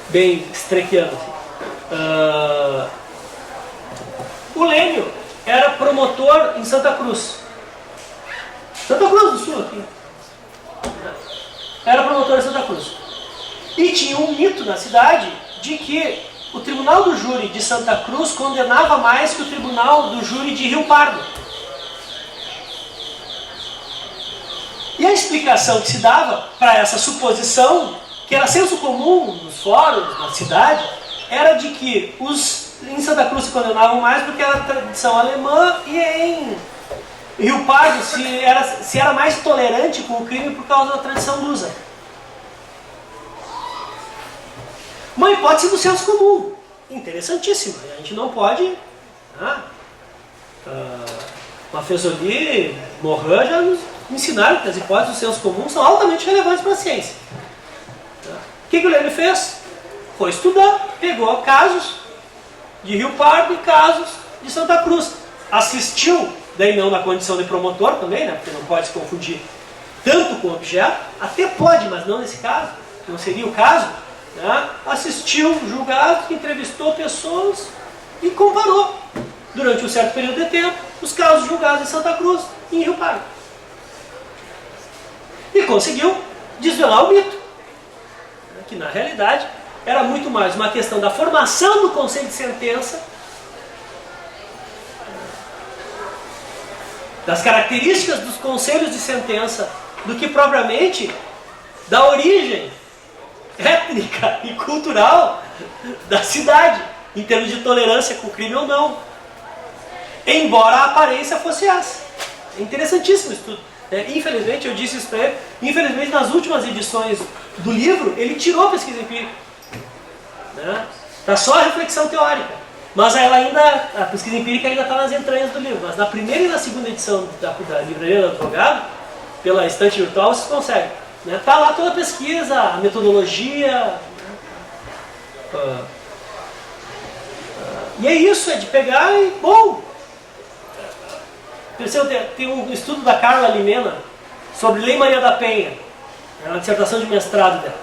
S2: bem estrequiano. O Lênio era promotor em Santa Cruz. Santa Cruz do Sul aqui. Era promotor em Santa Cruz. E tinha um mito na cidade de que o Tribunal do Júri de Santa Cruz condenava mais que o Tribunal do Júri de Rio Pardo. E a explicação que se dava para essa suposição, que era senso comum nos fóruns, na cidade, era de que em Santa Cruz se condenavam mais porque era tradição alemã e em Rio Pardo se era mais tolerante com o crime por causa da tradição lusa. Uma hipótese do senso comum, interessantíssima. A gente não pode... Mafezoli, Morin já nos ensinaram que as hipóteses do senso comum são altamente relevantes para a ciência. O que o Lênio fez? Foi estudar, pegou casos de Rio Pardo e casos de Santa Cruz. Assistiu, daí não na condição de promotor também, né, porque não pode se confundir tanto com o objeto, até pode, mas não nesse caso, não seria o caso, né? Assistiu julgados, entrevistou pessoas e comparou, durante um certo período de tempo, os casos julgados em Santa Cruz e em Rio Pardo. E conseguiu desvelar o mito, que na realidade era muito mais uma questão da formação do conceito de sentença, das características dos conselhos de sentença, do que propriamente da origem étnica e cultural da cidade, em termos de tolerância com o crime ou não. Embora a aparência fosse essa. É interessantíssimo isso tudo. Infelizmente, eu disse isso para ele, infelizmente nas últimas edições do livro, ele tirou a pesquisa empírica. Está só a reflexão teórica. Mas a pesquisa empírica ainda está nas entranhas do livro. Mas na primeira e na segunda edição da Livraria do Advogado, pela estante virtual, vocês conseguem. Está lá toda a pesquisa, a metodologia. E é isso, é de pegar e... Bom! Tem um estudo da Carla Limena sobre Lei Maria da Penha. É uma dissertação de mestrado dela.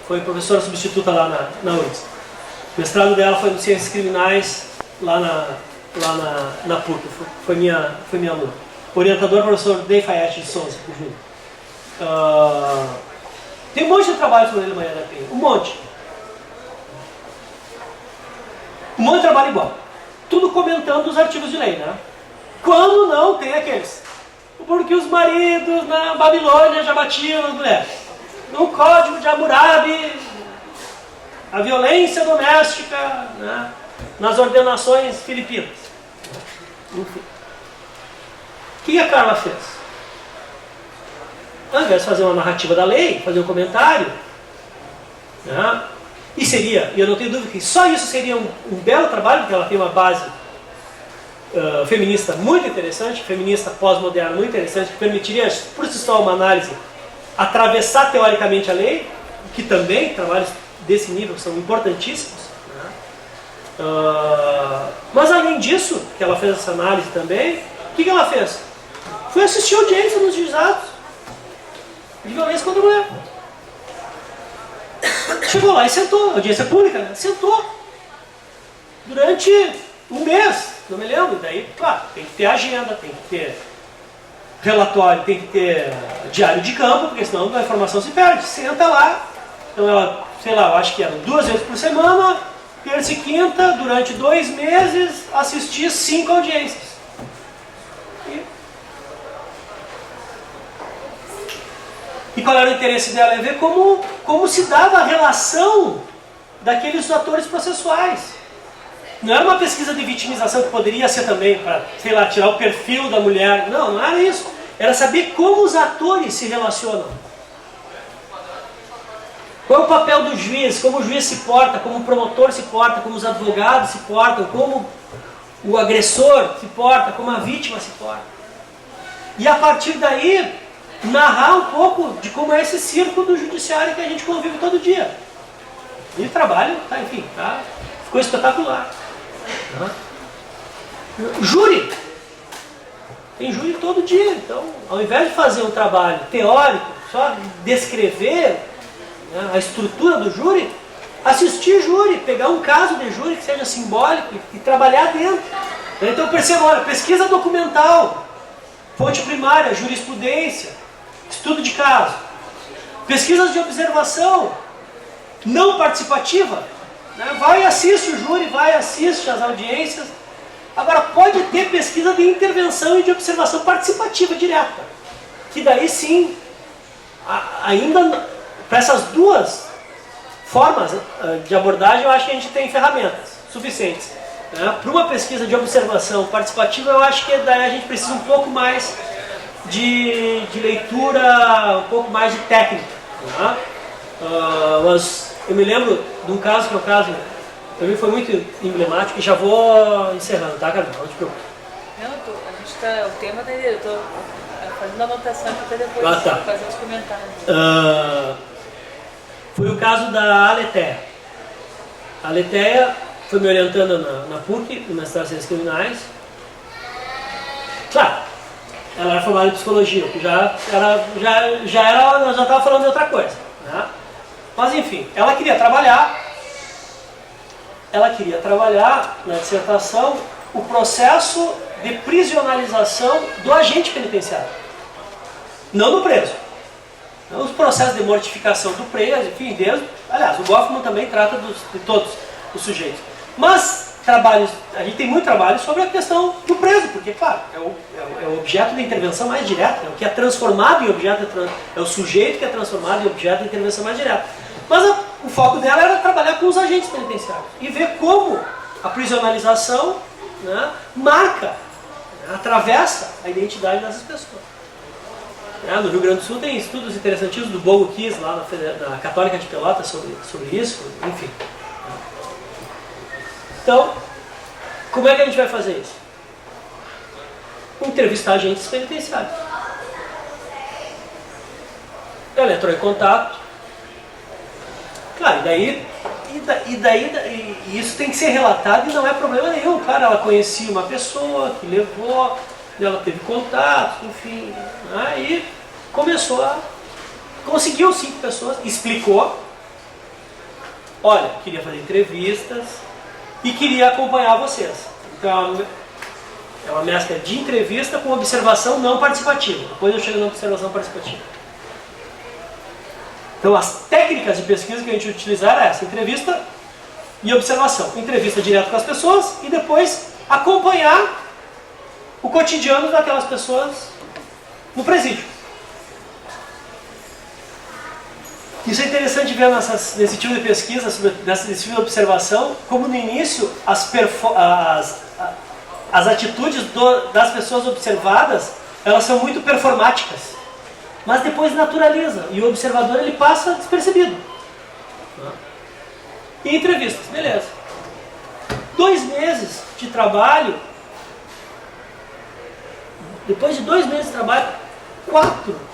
S2: Foi professora substituta lá na URGS. O mestrado dela foi no Ciências Criminais, lá na PUC. Foi minha aluna. Orientador, professor Ney Fayette de Souza, tem um monte de trabalho sobre Lei Maria da Penha. Um monte. Um monte de trabalho igual. Tudo comentando os artigos de lei, né? Quando não, tem aqueles. Porque os maridos na Babilônia já batiam as mulheres. No Código de Hammurabi, a violência doméstica, né? Nas ordenações filipinas. Enfim. O que a Carla fez? Ao invés de fazer uma narrativa da lei, fazer um comentário, né? E eu não tenho dúvida que só isso seria um belo trabalho, porque ela tem uma base feminista muito interessante, feminista pós-moderna muito interessante, que permitiria, por si só, uma análise, atravessar teoricamente a lei, que também, trabalhos desse nível são importantíssimos. Né? Mas além disso, que ela fez essa análise também, o que ela fez? Foi assistir audiência nos juizados de violência contra a mulher. Chegou lá e sentou, audiência pública, né? Sentou durante um mês, não me lembro. Daí, claro, tem que ter agenda, tem que ter relatório, tem que ter diário de campo, porque senão a informação se perde. Senta lá, então ela, sei lá, eu acho que eram 2 vezes por semana, terça e quinta, durante 2 meses, assisti 5 audiências. E qual era o interesse dela? É ver como se dava a relação daqueles atores processuais. Não era uma pesquisa de vitimização que poderia ser também para, sei lá, tirar o perfil da mulher. Não, não era isso. Era saber como os atores se relacionam. Qual é o papel do juiz, como o juiz se porta, como o promotor se porta, como os advogados se portam, como o agressor se porta, como a vítima se porta. E a partir daí, narrar um pouco de como é esse circo do judiciário que a gente convive todo dia. E o trabalho, tá, enfim, tá, ficou espetacular. Júri. Tem júri todo dia. Então, ao invés de fazer um trabalho teórico, só descrever, né, a estrutura do júri, assistir júri, pegar um caso de júri que seja simbólico e trabalhar dentro. Então perceba, olha, pesquisa documental, fonte primária, jurisprudência, estudo de caso, pesquisas de observação não participativa, né? Vai e assiste o júri, vai e assiste as audiências. Agora pode ter pesquisa de intervenção e de observação participativa direta, que daí sim, ainda para essas duas formas de abordagem, eu acho que a gente tem ferramentas suficientes. Para uma pesquisa de observação participativa, eu acho que daí a gente precisa um pouco mais de leitura, um pouco mais de técnica. Mas eu me lembro de um caso que é um caso, para mim foi muito emblemático, e já vou encerrando, tá, Carol? Não te preocupe.
S1: Não, a gente tá, o tema tá eu estou fazendo anotação aqui para depois fazer os comentários. Foi o caso da Aletheia. A Aletheia foi me orientando na PUC, no mestrado em Ciências Criminais. Claro, ela era formada em Psicologia, que já estava falando de outra coisa. Né? Mas enfim, ela queria trabalhar na dissertação o processo de prisionalização do agente penitenciário, não do preso. Não os processos de mortificação do preso, enfim, aliás, o Goffman também trata de todos os sujeitos. Mas a gente tem muito trabalho sobre a questão do preso, porque, claro, é o objeto de intervenção mais direta, é o que é transformado em objeto, é o sujeito que é transformado em objeto de intervenção mais direta. Mas o foco dela era trabalhar com os agentes penitenciários e ver como a prisionalização, né, marca, né, atravessa a identidade dessas pessoas. No Rio Grande do Sul tem estudos interessantíssimos do Bogo Kiss, lá na Católica de Pelotas, sobre isso, enfim. Então, como é que a gente vai fazer isso? Entrevistar agentes penitenciários. Ela entrou em contato. Claro, e isso tem que ser relatado e não é problema nenhum. Claro, ela conhecia uma pessoa que levou, ela teve contato, enfim. Aí conseguiu 5 pessoas, explicou. Olha, queria fazer entrevistas e queria acompanhar vocês. Então é uma mescla de entrevista com observação não participativa. Depois eu chego na observação participativa. Então as técnicas de pesquisa que a gente utilizar é essa: entrevista e observação. Entrevista direto com as pessoas e depois acompanhar o cotidiano daquelas pessoas no presídio. Isso é interessante ver nesse tipo de pesquisa, nesse tipo de observação, como no início as atitudes das pessoas observadas, elas são muito performáticas, mas depois naturaliza e o observador ele passa despercebido. E entrevistas, beleza. 2 meses de trabalho, depois de 2 meses de trabalho, 4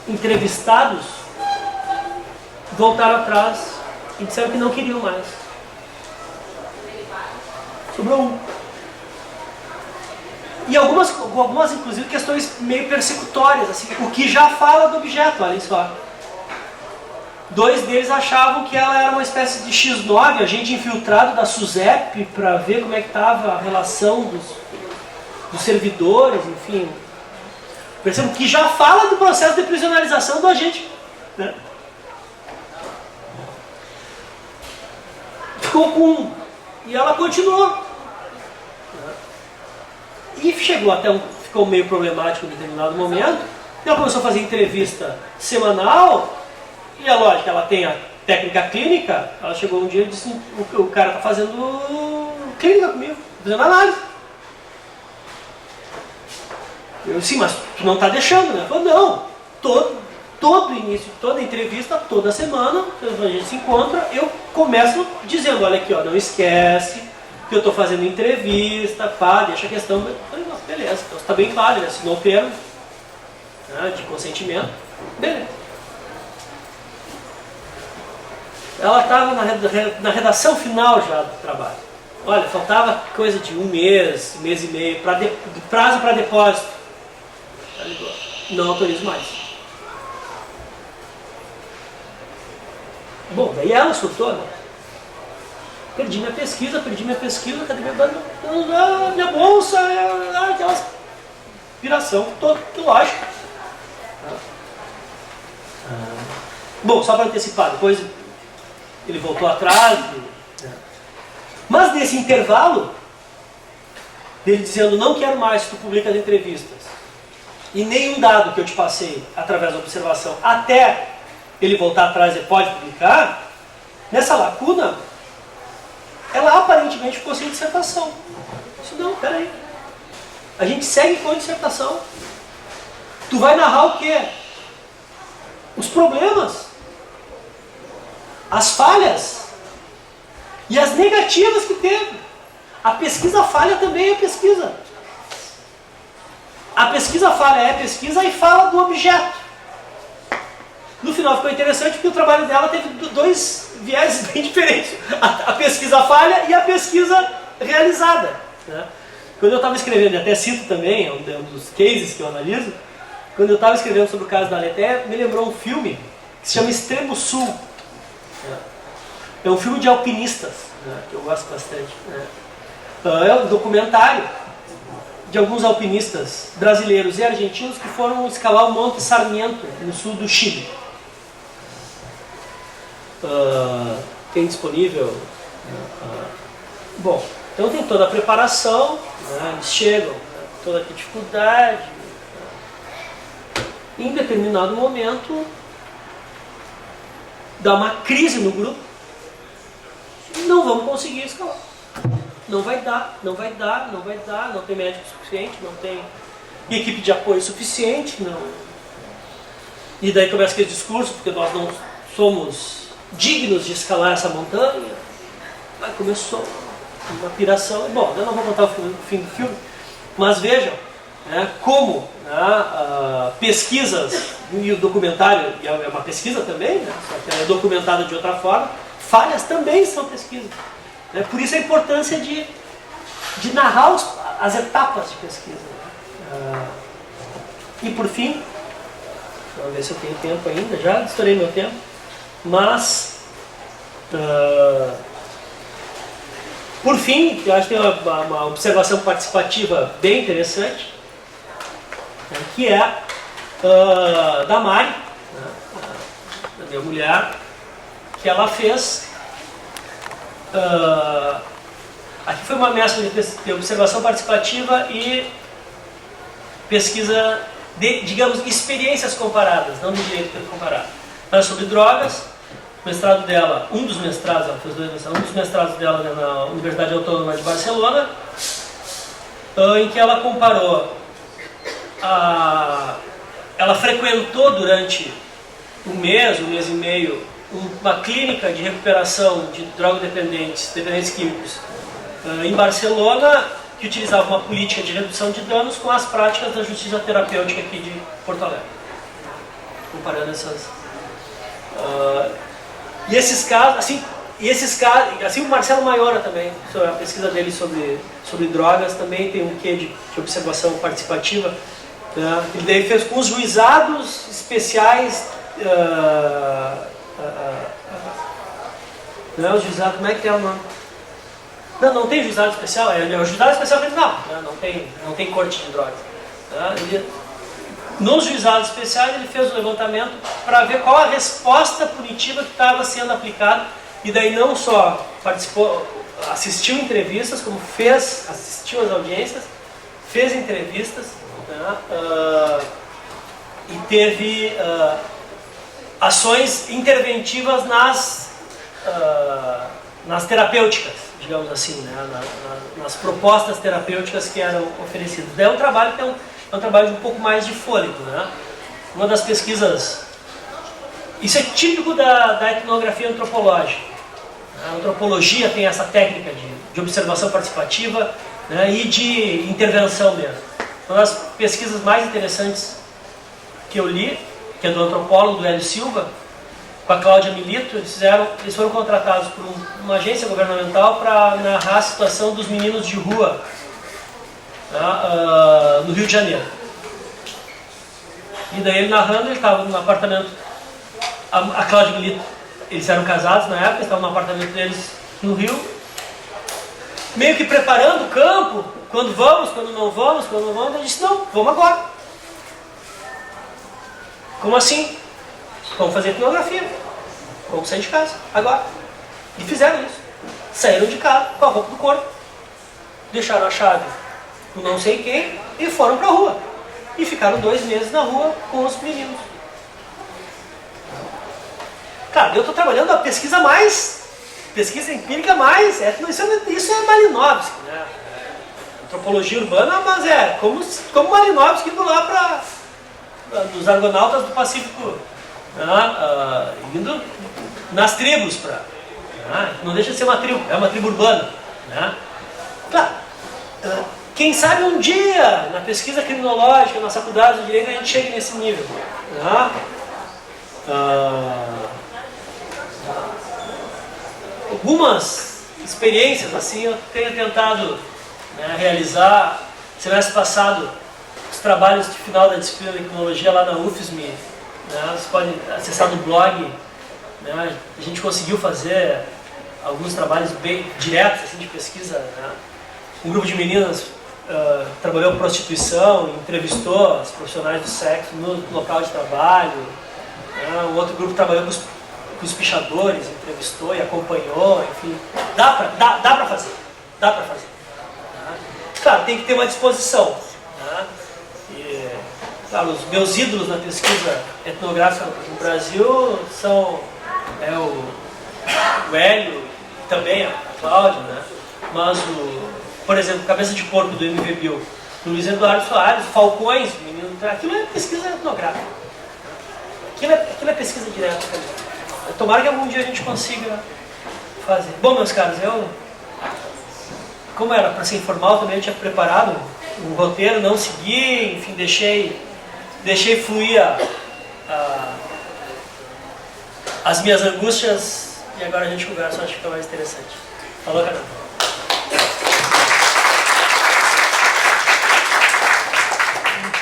S1: entrevistados voltaram atrás e disseram que não queriam mais. Sobrou 1. E algumas inclusive questões meio persecutórias, assim, o que já fala do objeto, olha só. 2 deles achavam que ela era uma espécie de X9, agente infiltrado da SUSEP, para ver como é que estava a relação dos servidores, enfim. Percebam que já fala do processo de prisionalização do agente. Né?
S2: ficou com... E ela continuou. E chegou até ficou meio problemático em determinado momento. Ela começou a fazer entrevista semanal. E é lógico, ela tem a técnica clínica. Ela chegou um dia e disse: o cara está fazendo clínica comigo, fazendo análise. Eu disse: sim, mas tu não está deixando, né? Ela falou: não, todo início, toda entrevista, toda semana, a gente se encontra, eu começo dizendo: olha aqui, ó, não esquece que eu estou fazendo entrevista, pá, deixa a questão. Eu falei: não, beleza, então está bem claro, né? Assinou o termo, né, de consentimento, beleza. Ela estava na redação final já do trabalho. Olha, faltava coisa de um mês e meio, prazo para depósito. Ela ligou: não autorizo mais. Bom, daí ela surtou, né? Perdi minha pesquisa, cadê minha bolsa, aquela inspiração, tu acha? Bom, só para antecipar, depois ele voltou atrás. Mas nesse intervalo, dele dizendo: não quero mais que tu publique as entrevistas, e nenhum dado que eu te passei através da observação, até ele voltar atrás e pode publicar, nessa lacuna, ela aparentemente ficou sem dissertação. Eu disse: não, peraí. A gente segue com a dissertação. Tu vai narrar o quê? Os problemas, as falhas e as negativas que teve. A pesquisa falha também é pesquisa. A pesquisa falha é pesquisa e fala do objeto. No final ficou interessante porque o trabalho dela teve dois viés bem diferentes. A pesquisa falha e a pesquisa realizada, né? Quando eu estava escrevendo, e até cito também, é um dos cases que eu analiso, quando eu estava escrevendo sobre o caso da Aletheia, me lembrou um filme que se chama Extremo Sul. É um filme de alpinistas, né, que eu gosto bastante. Né? É um documentário de alguns alpinistas brasileiros e argentinos que foram escalar o Monte Sarmiento, no sul do Chile. Tem disponível. Bom, então tem toda a preparação, né, eles chegam, né, toda a dificuldade. Em determinado momento, dá uma crise no grupo. Não vamos conseguir escalar. Não vai dar, não tem médico suficiente, não tem equipe de apoio suficiente, não. E daí começa aquele discurso, porque nós não somos dignos de escalar essa montanha. Aí começou uma piração. Bom, eu não vou contar o fim do filme, mas vejam, né, como, né, pesquisas, e o documentário é uma pesquisa também, né, só que ela é documentada de outra forma, falhas também são pesquisas. Né, por isso a importância de narrar as etapas de pesquisa. Né. E por fim, vamos ver se eu tenho tempo ainda, já estourei meu tempo, mas por fim, eu acho que tem uma observação participativa bem interessante, né, que é da Mari, né, da minha mulher, que ela fez. Aqui foi uma mescla de observação participativa e pesquisa de, digamos, experiências comparadas, não de direito comparado. Ela é sobre drogas, o mestrado dela, um dos mestrados, ela fez dois mestrados, um dos mestrados dela na Universidade Autônoma de Barcelona, em que ela comparou, ela frequentou durante um mês e meio, uma clínica de recuperação de drogodependentes, dependentes químicos, em Barcelona, que utilizava uma política de redução de danos com as práticas da justiça terapêutica aqui de Porto Alegre. Comparando essas... E esses casos, assim o Marcelo Maiora também, a pesquisa dele sobre drogas também tem um quê de observação participativa. Ele daí fez com os juizados especiais, não é o juizado, como é que é o nome? Não tem juizado especial, é o juizado especial criminal, não tem corte de drogas. Nos juizados especiais ele fez o levantamento para ver qual a resposta punitiva que estava sendo aplicada E daí não só participou, assistiu entrevistas, como assistiu às audiências, fez entrevistas, né, e teve ações interventivas nas terapêuticas, digamos assim, né, nas propostas terapêuticas que eram oferecidas. Daí é um trabalho que é um trabalho de um pouco mais de fôlego, né? Uma das pesquisas, isso é típico da etnografia antropológica. A antropologia tem essa técnica de observação participativa, né, e de intervenção mesmo. Uma das pesquisas mais interessantes que eu li, que é do antropólogo do Hélio Silva, com a Cláudia Milito, eles foram contratados por uma agência governamental para narrar a situação dos meninos de rua, né, no Rio de Janeiro. E daí ele narrando, ele estava no apartamento, a Cláudia Milito, eles eram casados na época, estavam no apartamento deles no Rio, meio que preparando o campo, quando vamos, quando não vamos, eu disse, não, vamos agora. Como assim? Vamos fazer etnografia. Vamos sair de casa, agora. E fizeram isso. Saíram de casa com a roupa do corpo, deixaram a chave com não sei quem e foram para a rua. E ficaram 2 meses na rua com os meninos. Cara, eu estou trabalhando a pesquisa empírica mais, isso é Malinowski, né? Antropologia urbana, mas é como Malinowski indo lá dos argonautas do Pacífico, né? Indo nas tribos, não deixa de ser uma tribo, é uma tribo urbana, né? Claro, quem sabe um dia, na pesquisa criminológica, na faculdade de Direito, a gente chega nesse nível, né? Algumas experiências assim eu tenho tentado, né, realizar. Semestre passado, os trabalhos de final da disciplina de tecnologia lá na UFSM, né, vocês podem acessar no blog, né, a gente conseguiu fazer alguns trabalhos bem diretos assim, de pesquisa, né. Um grupo de meninas trabalhou com prostituição, entrevistou os profissionais do sexo no local de trabalho, né, o outro grupo trabalhou com os pichadores, entrevistou e acompanhou, enfim, dá pra fazer, né? Claro, tem que ter uma disposição, né? E, claro, os meus ídolos na pesquisa etnográfica no Brasil são o Hélio e também a Cláudia, né? Mas por exemplo, Cabeça de Porco do MV Bill, Luiz Eduardo Soares, Falcões, aquilo é pesquisa etnográfica, aquilo é pesquisa direta também. Tomara que algum dia a gente consiga fazer. Bom, meus caros, como era para ser informal também, eu tinha preparado um roteiro, não segui, enfim, deixei fluir as minhas angústias e agora a gente conversa, acho que fica mais interessante. Falou, Renato.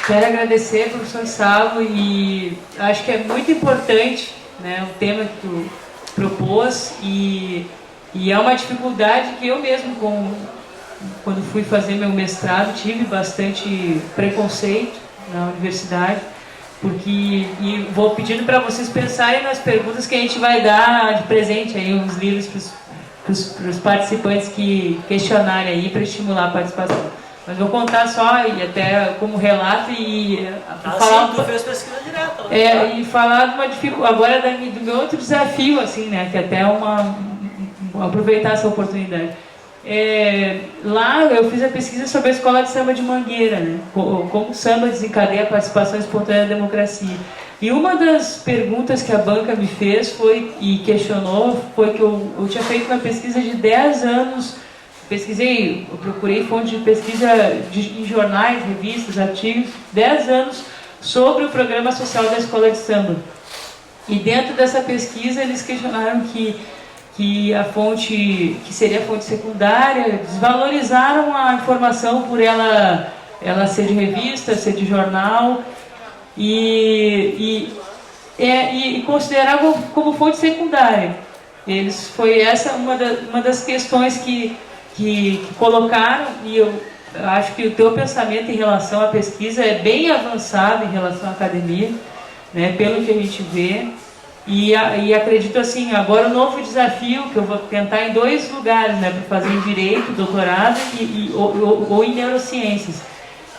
S1: Quero agradecer, professor Salo, e acho que é muito importante, né, o tema que tu propôs, e é uma dificuldade que eu mesmo, quando fui fazer meu mestrado, tive bastante preconceito na universidade, e vou pedindo para vocês pensarem nas perguntas que a gente vai dar de presente, aí, uns livros para os participantes que questionarem aí, para estimular a participação. Mas vou contar só, e até como relato, e falar...
S2: Sim, tu fez pesquisa direta. Né?
S1: E falar de uma dificuldade, agora do meu outro desafio, assim, né, que até aproveitar essa oportunidade. Lá eu fiz a pesquisa sobre a escola de samba de Mangueira, né, como o samba desencadeia a participação espontânea da democracia. E uma das perguntas que a banca me fez e questionou foi que eu tinha feito uma pesquisa de 10 anos. Eu procurei fontes de pesquisa em jornais, revistas, artigos, 10 anos sobre o programa social da escola de samba. E dentro dessa pesquisa eles questionaram que a fonte, que seria a fonte secundária, desvalorizaram a informação por ela ser de revista, ser de jornal, e consideravam como fonte secundária. Foi essa uma das questões que colocaram, e eu acho que o teu pensamento em relação à pesquisa é bem avançado em relação à academia, né, pelo que a gente vê, E acredito assim, agora o novo desafio, que eu vou tentar em 2 lugares, né, para fazer em Direito, doutorado, ou em Neurociências.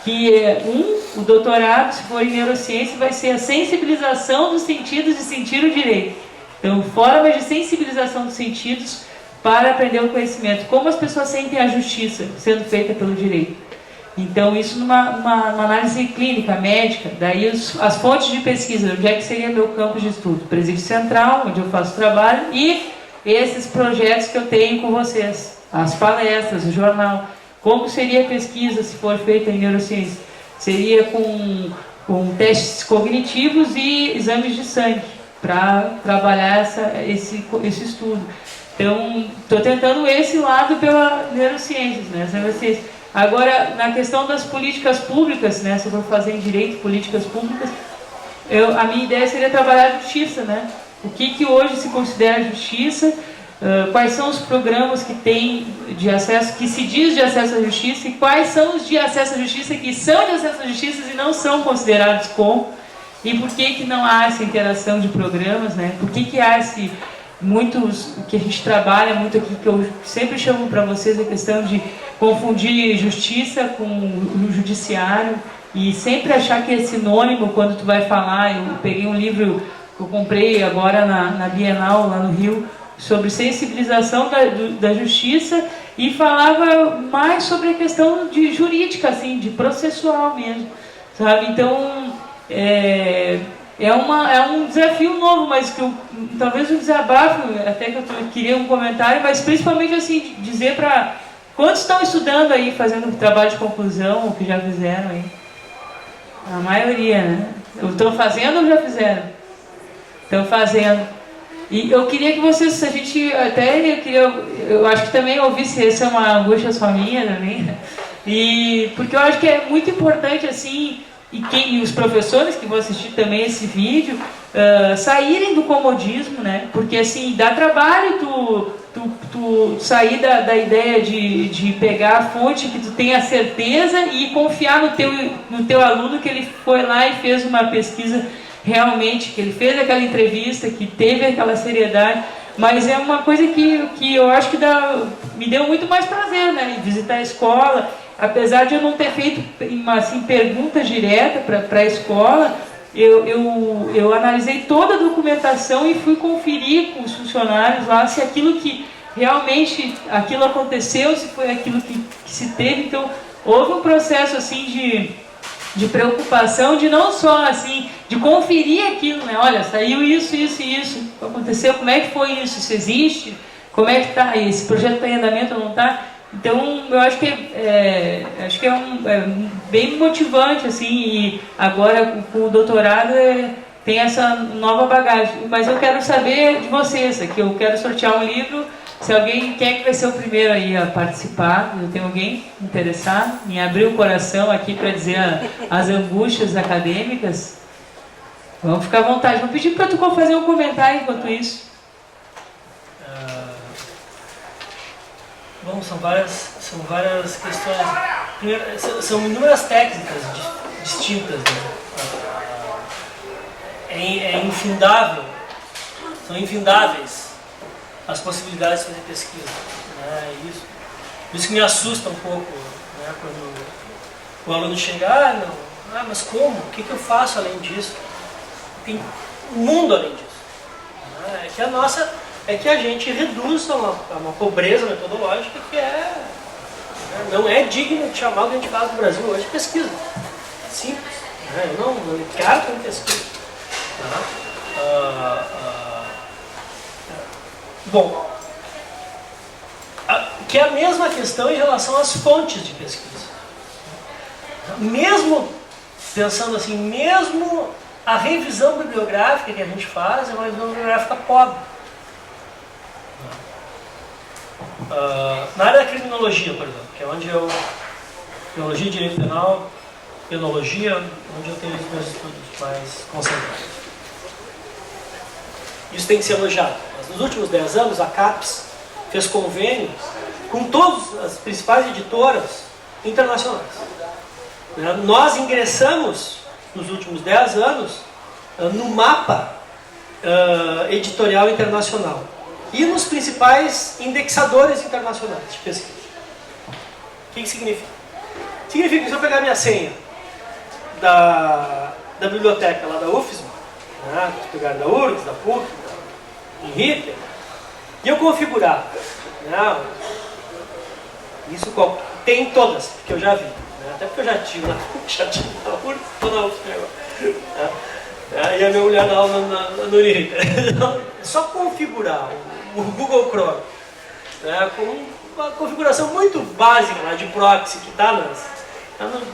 S1: Que o doutorado, se for em Neurociência, vai ser a sensibilização dos sentidos de sentir o direito. Então, formas de sensibilização dos sentidos para aprender o conhecimento. Como as pessoas sentem a justiça sendo feita pelo direito. Então, isso numa análise clínica, médica. Daí as fontes de pesquisa, onde é que seria meu campo de estudo? Presídio Central, onde eu faço trabalho, e esses projetos que eu tenho com vocês. As palestras, o jornal. Como seria a pesquisa se for feita em neurociência? Seria com testes cognitivos e exames de sangue, para trabalhar esse estudo. Então, estou tentando esse lado pela neurociências, né? Agora, na questão das políticas públicas, né? Se eu for fazer em direito, políticas públicas, a minha ideia seria trabalhar a justiça, né? O que hoje se considera justiça, quais são os programas que tem de acesso, que se diz de acesso à justiça, e quais são os de acesso à justiça que são de acesso à justiça e não são considerados como, e por que não há essa interação de programas, né? Por que há o que a gente trabalha muito aqui, que eu sempre chamo para vocês a questão de confundir justiça com o judiciário, e sempre achar que é sinônimo quando tu vai falar. Eu peguei um livro que eu comprei agora na Bienal, lá no Rio, sobre sensibilização da justiça, e falava mais sobre a questão de jurídica, assim, de processual mesmo, sabe? Então, é um desafio novo, mas que talvez um desabafo, até que eu queria um comentário, mas principalmente assim, dizer para quantos estão estudando aí, fazendo trabalho de conclusão, ou que já fizeram aí? A maioria, né? Estão fazendo ou já fizeram? Estão fazendo. E eu queria que vocês, eu acho que também ouvisse, essa é uma angústia só minha também, porque eu acho que é muito importante, assim, e os professores que vão assistir também esse vídeo, saírem do comodismo, né? Porque assim, dá trabalho tu sair da ideia de pegar a fonte que tu tem a certeza e confiar no teu aluno, que ele foi lá e fez uma pesquisa realmente, que ele fez aquela entrevista, que teve aquela seriedade. Mas é uma coisa que eu acho que me deu muito mais prazer, né? Visitar a escola. Apesar de eu não ter feito assim, pergunta direta para a escola, eu analisei toda a documentação e fui conferir com os funcionários lá se aquilo que realmente aquilo aconteceu, se foi aquilo que se teve. Então, houve um processo assim de preocupação, de não só assim, de conferir aquilo, né? Olha, saiu isso, isso e isso, aconteceu, como é que foi isso? Isso existe? Como é que está? Esse projeto está em andamento ou não está? Então, eu acho que é bem motivante, assim, e agora com o doutorado tem essa nova bagagem. Mas eu quero saber de vocês, aqui eu quero sortear um livro. Se alguém quer, que vai ser o primeiro aí a participar, tem alguém interessado em abrir o coração aqui para dizer as angústias acadêmicas, vamos ficar à vontade. Vou pedir para tu fazer um comentário enquanto isso.
S2: Bom, são várias questões. Primeiro, são inúmeras técnicas distintas, né? É infindável, são infindáveis as possibilidades de fazer pesquisa, né? Isso que me assusta um pouco, né? Quando o aluno chega, mas como? O que eu faço além disso? Tem um mundo além disso, né? É que a gente reduz a uma pobreza metodológica que não é digno de chamar o que a gente faz no Brasil hoje de pesquisa. É simples, né? Eu não quero ter pesquisa. Bom, que é a mesma questão em relação às fontes de pesquisa. Mesmo pensando assim, mesmo a revisão bibliográfica que a gente faz é uma revisão bibliográfica pobre. Na área da criminologia, por exemplo, que é onde criminologia, direito penal, penologia, onde eu tenho os meus estudos mais concentrados. Isso tem que ser elogiado. Mas nos últimos 10 anos, a CAPES fez convênio com todas as principais editoras internacionais. Nós ingressamos, nos últimos 10 anos, no mapa editorial internacional e nos principais indexadores internacionais de pesquisa. O que significa? Significa que se eu pegar minha senha da biblioteca lá da UFSM, né, se pegar da URGS, da PUC, da INRITER, e eu configurar, né, isso tem todas, porque eu já vi, né, até porque eu já tive na URGS, estou na UFSM agora. E a minha mulher dá aula no INRITER. É só configurar o Google Chrome, né, com uma configuração muito básica lá de proxy que está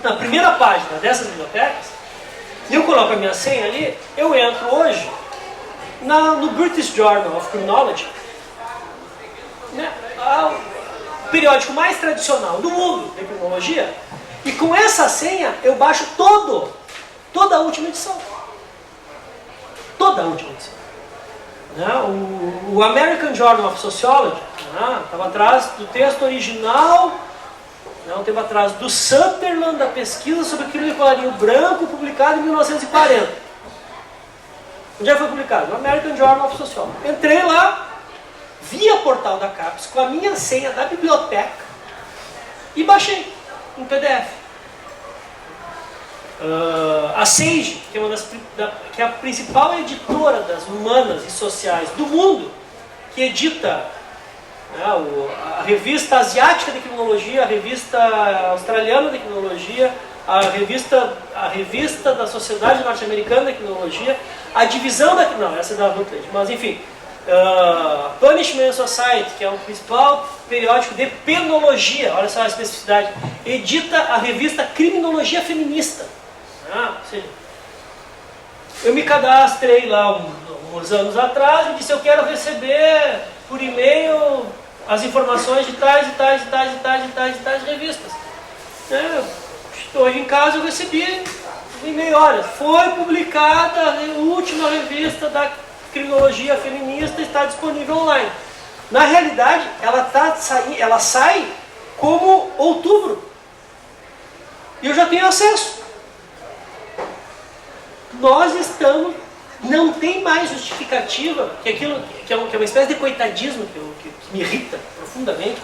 S2: na primeira página dessas bibliotecas, e eu coloco a minha senha ali, eu entro hoje no British Journal of Criminology, né, o periódico mais tradicional do mundo de criminologia, e com essa senha eu baixo toda a última edição. Toda a última edição. Né? O American Journal of Sociology estava atrás do texto original, um tempo atrás, do Sutherland, da pesquisa sobre crime de colarinho branco, publicado em 1940. Onde é que foi publicado? No American Journal of Sociology. Entrei lá, via portal da CAPES, com a minha senha da biblioteca, e baixei em PDF. A Sage, que é a principal editora das humanas e sociais do mundo, que edita, né, a revista asiática de criminologia, a revista australiana de criminologia, a revista da Sociedade Norte-Americana de Criminologia, a divisão da... Não, essa é da Rutledge, mas enfim, Punishment Society, que é o principal periódico de penologia, olha só a especificidade, edita a revista Criminologia Feminista. Ou seja, eu me cadastrei lá uns anos atrás e disse: eu quero receber por e-mail as informações de tais revistas. Hoje em casa eu recebi um e-mail: olha, foi publicada a última revista da criminologia feminista, está disponível online. Na realidade, ela sai como outubro. E eu já tenho acesso. Nós estamos... Não tem mais justificativa, que aquilo que é uma espécie de coitadismo que me irrita profundamente.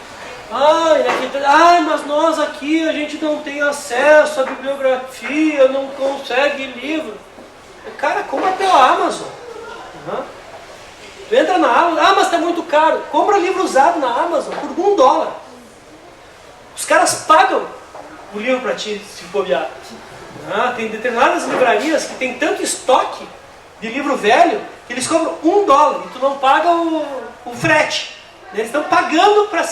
S2: Mas nós aqui, a gente não tem acesso à bibliografia, não consegue livro. Cara, compra pela Amazon. Tu entra na Amazon, mas está muito caro. Compra livro usado na Amazon por $1. Os caras pagam o livro para ti, se bobear. Tem determinadas livrarias que tem tanto estoque de livro velho que eles cobram $1 e tu não paga o frete. Eles estão pagando para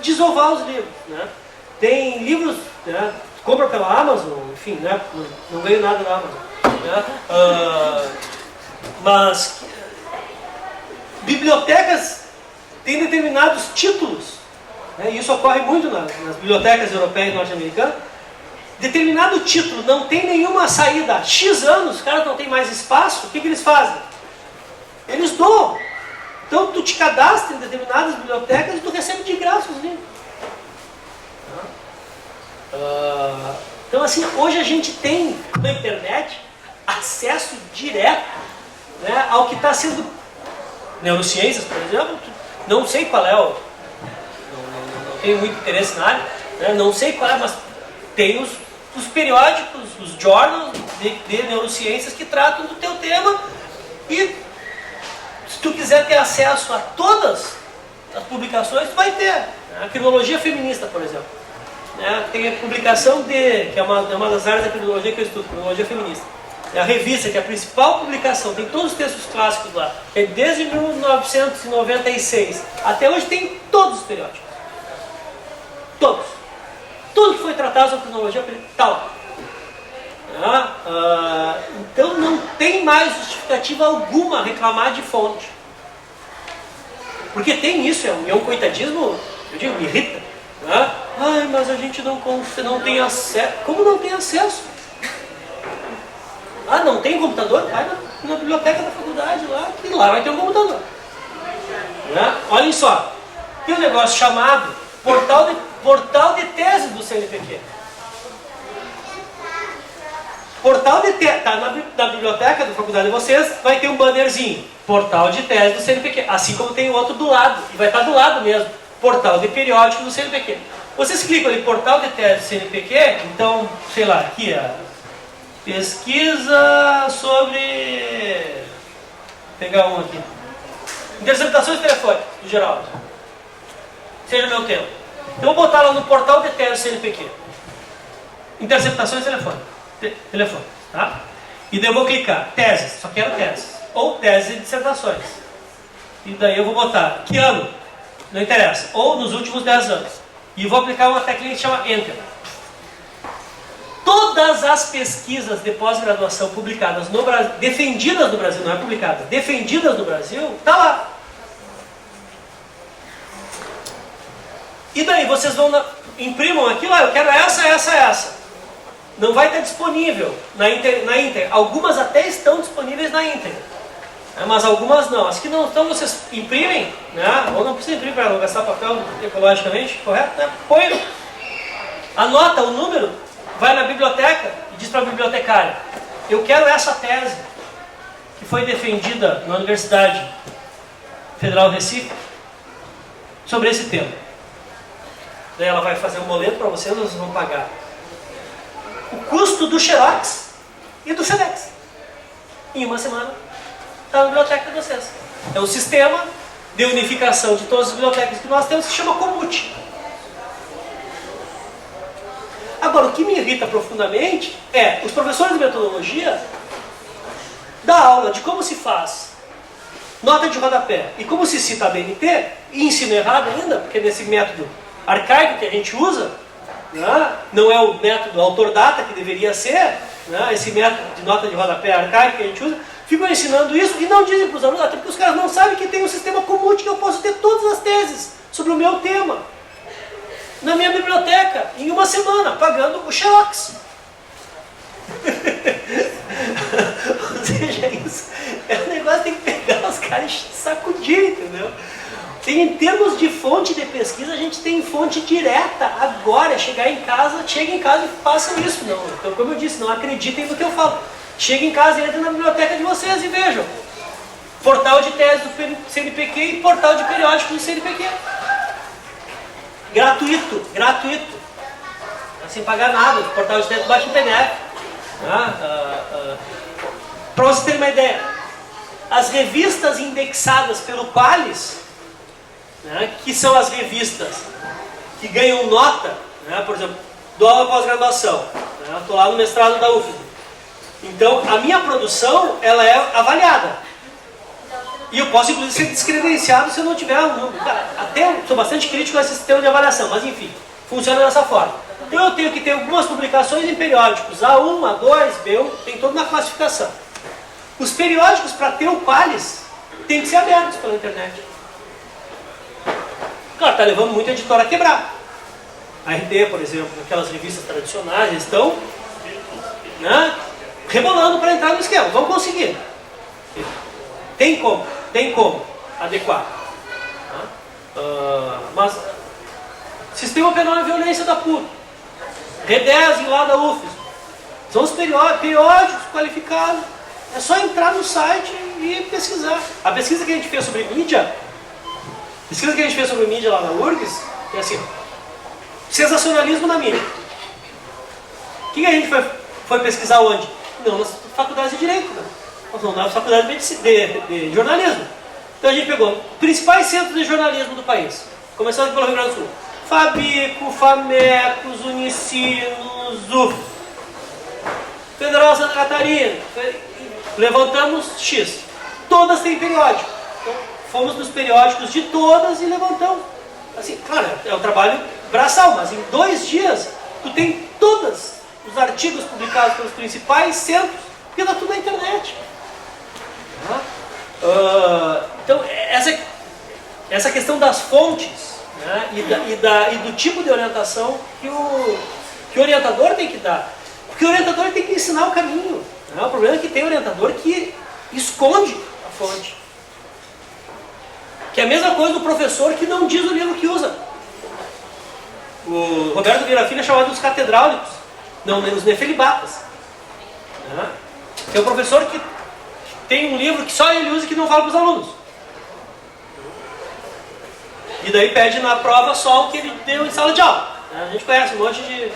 S2: desovar os livros. Tem livros, tu compra pela Amazon, enfim, não ganho nada da Amazon. Mas bibliotecas têm determinados títulos, e isso ocorre muito nas bibliotecas europeias e norte-americanas. Determinado título não tem nenhuma saída há X anos, os caras não têm mais espaço, o que eles fazem? Eles doam. Então tu te cadastra em determinadas bibliotecas e tu recebe de graça os livros. Então assim, hoje a gente tem na internet acesso direto, ao que está sendo... Neurociências, por exemplo, não sei qual é não tenho muito interesse na área, não sei qual é, mas tem os periódicos, os journals de neurociências que tratam do teu tema, e se tu quiser ter acesso a todas as publicações, tu vai ter. A criminologia feminista, por exemplo. Tem a publicação que é uma das áreas da criminologia que eu estudo, criminologia feminista. É a revista, que é a principal publicação, tem todos os textos clássicos lá, que é desde 1996 até hoje, tem todos os periódicos. Todos. Tudo que foi tratado sobre criminologia está lá. Então não tem mais justificativa alguma reclamar de fonte. Porque tem isso, é um coitadismo, eu digo, me irrita. Mas a gente não tem acesso. Como não tem acesso? Não tem computador? Vai na biblioteca da faculdade lá, e lá vai ter um computador. Olhem só, tem um negócio chamado portal de tese do CNPq. Portal de tese, tá na biblioteca da faculdade de vocês, vai ter um bannerzinho, portal de tese do CNPq, assim como tem outro do lado, e vai estar do lado mesmo, portal de periódico do CNPq. Vocês clicam ali, portal de tese do CNPq, então, sei lá, aqui, pesquisa sobre, vou pegar um aqui, interceptações telefônicas, do Geraldo, seja meu tema. Então, eu vou botar lá no portal de tese do CNPq, interceptações telefônicas. Telefone, tá? E daí eu vou clicar, teses, só quero teses, ou teses e dissertações. E daí eu vou botar, que ano? Não interessa, ou nos últimos 10 anos. E vou aplicar uma teclinha que chama Enter. Todas as pesquisas de pós-graduação publicadas no Brasil, defendidas no Brasil, não é publicadas, defendidas no Brasil, tá lá. E daí vocês vão, imprimam aqui, eu quero essa. Não vai estar disponível na íntegra. Algumas até estão disponíveis na íntegra, né? Mas algumas não. As que não estão, vocês imprimem, né? Ou não precisa imprimir para não gastar papel ecologicamente, correto? Né? Põe, anota o número, vai na biblioteca e diz para a bibliotecária, eu quero essa tese que foi defendida na Universidade Federal do Recife sobre esse tema. Daí ela vai fazer um boleto para vocês, vocês vão pagar o custo do Xerox e do Sedex. Em uma semana, está na biblioteca de vocês. É um sistema de unificação de todas as bibliotecas que nós temos, que se chama Comute. Agora, o que me irrita profundamente é os professores de metodologia da aula de como se faz nota de rodapé e como se cita a BNT, e ensino errado ainda, porque nesse método arcaico que a gente usa, não é o método autor-data que deveria ser, esse método de nota de rodapé arcaico que a gente usa, ficam ensinando isso e não dizem para os alunos, até porque os caras não sabem que tem um sistema comum que eu posso ter todas as teses sobre o meu tema na minha biblioteca em uma semana, pagando o Xerox. Ou seja, isso é um negócio que tem que pegar os caras e sacudir, entendeu? Em termos de fonte de pesquisa, a gente tem fonte direta agora. Chegar em casa, cheguem em casa e façam isso. Não. Então, como eu disse, não acreditem no que eu falo. Cheguem em casa e entrem na biblioteca de vocês e vejam. Portal de tese do CNPq e portal de periódico do CNPq. Gratuito. Sem pagar nada. O portal de tese baixa no PDF. Para vocês terem uma ideia, as revistas indexadas pelo Qualis, que são as revistas que ganham nota, por exemplo, dou aula pós-graduação, estou lá no mestrado da UFSC. Então, a minha produção, ela é avaliada. E eu posso, inclusive, ser descredenciado se eu não tiver um número. Até sou bastante crítico a esse sistema de avaliação, mas enfim, funciona dessa forma. Então, eu tenho que ter algumas publicações em periódicos, A1, A2, B1, tem toda uma classificação. Os periódicos, para ter o Qualis, tem que ser abertos pela internet. Claro, está levando muita editora a quebrar. A RD, por exemplo, aquelas revistas tradicionais, estão rebolando para entrar no esquema. Vamos conseguir. Tem como adequar. Mas, Sistema Penal e Violência da PUC, R10 lá da UFSC, são os periódicos qualificados. É só entrar no site e pesquisar. A pesquisa que a gente fez sobre mídia, lá na URGS, é assim, sensacionalismo na mídia. O que a gente foi pesquisar onde? Não nas faculdades de Direito, não na faculdade de jornalismo. Então a gente pegou principais centros de jornalismo do país, começando pelo Rio Grande do Sul. Fabico, Famecos, Unicinos, UF, Federal Santa Catarina, levantamos X. Todas têm periódico. Então, fomos nos periódicos de todas e levantamos. Assim, claro, é um trabalho braçal, mas em 2 dias tu tem todos os artigos publicados pelos principais centros, porque está tudo na internet. Então, essa questão das fontes, e do tipo de orientação que o orientador tem que dar. Porque o orientador tem que ensinar o caminho. O problema é que tem orientador que esconde a fonte. Que é a mesma coisa do professor que não diz o livro que usa. O Roberto Vieira Filho é chamado dos catedráulicos, não, os nefelibatas. Tem um professor que tem um livro que só ele usa e que não fala para os alunos. E daí pede na prova só o que ele deu em sala de aula. A gente conhece um monte de...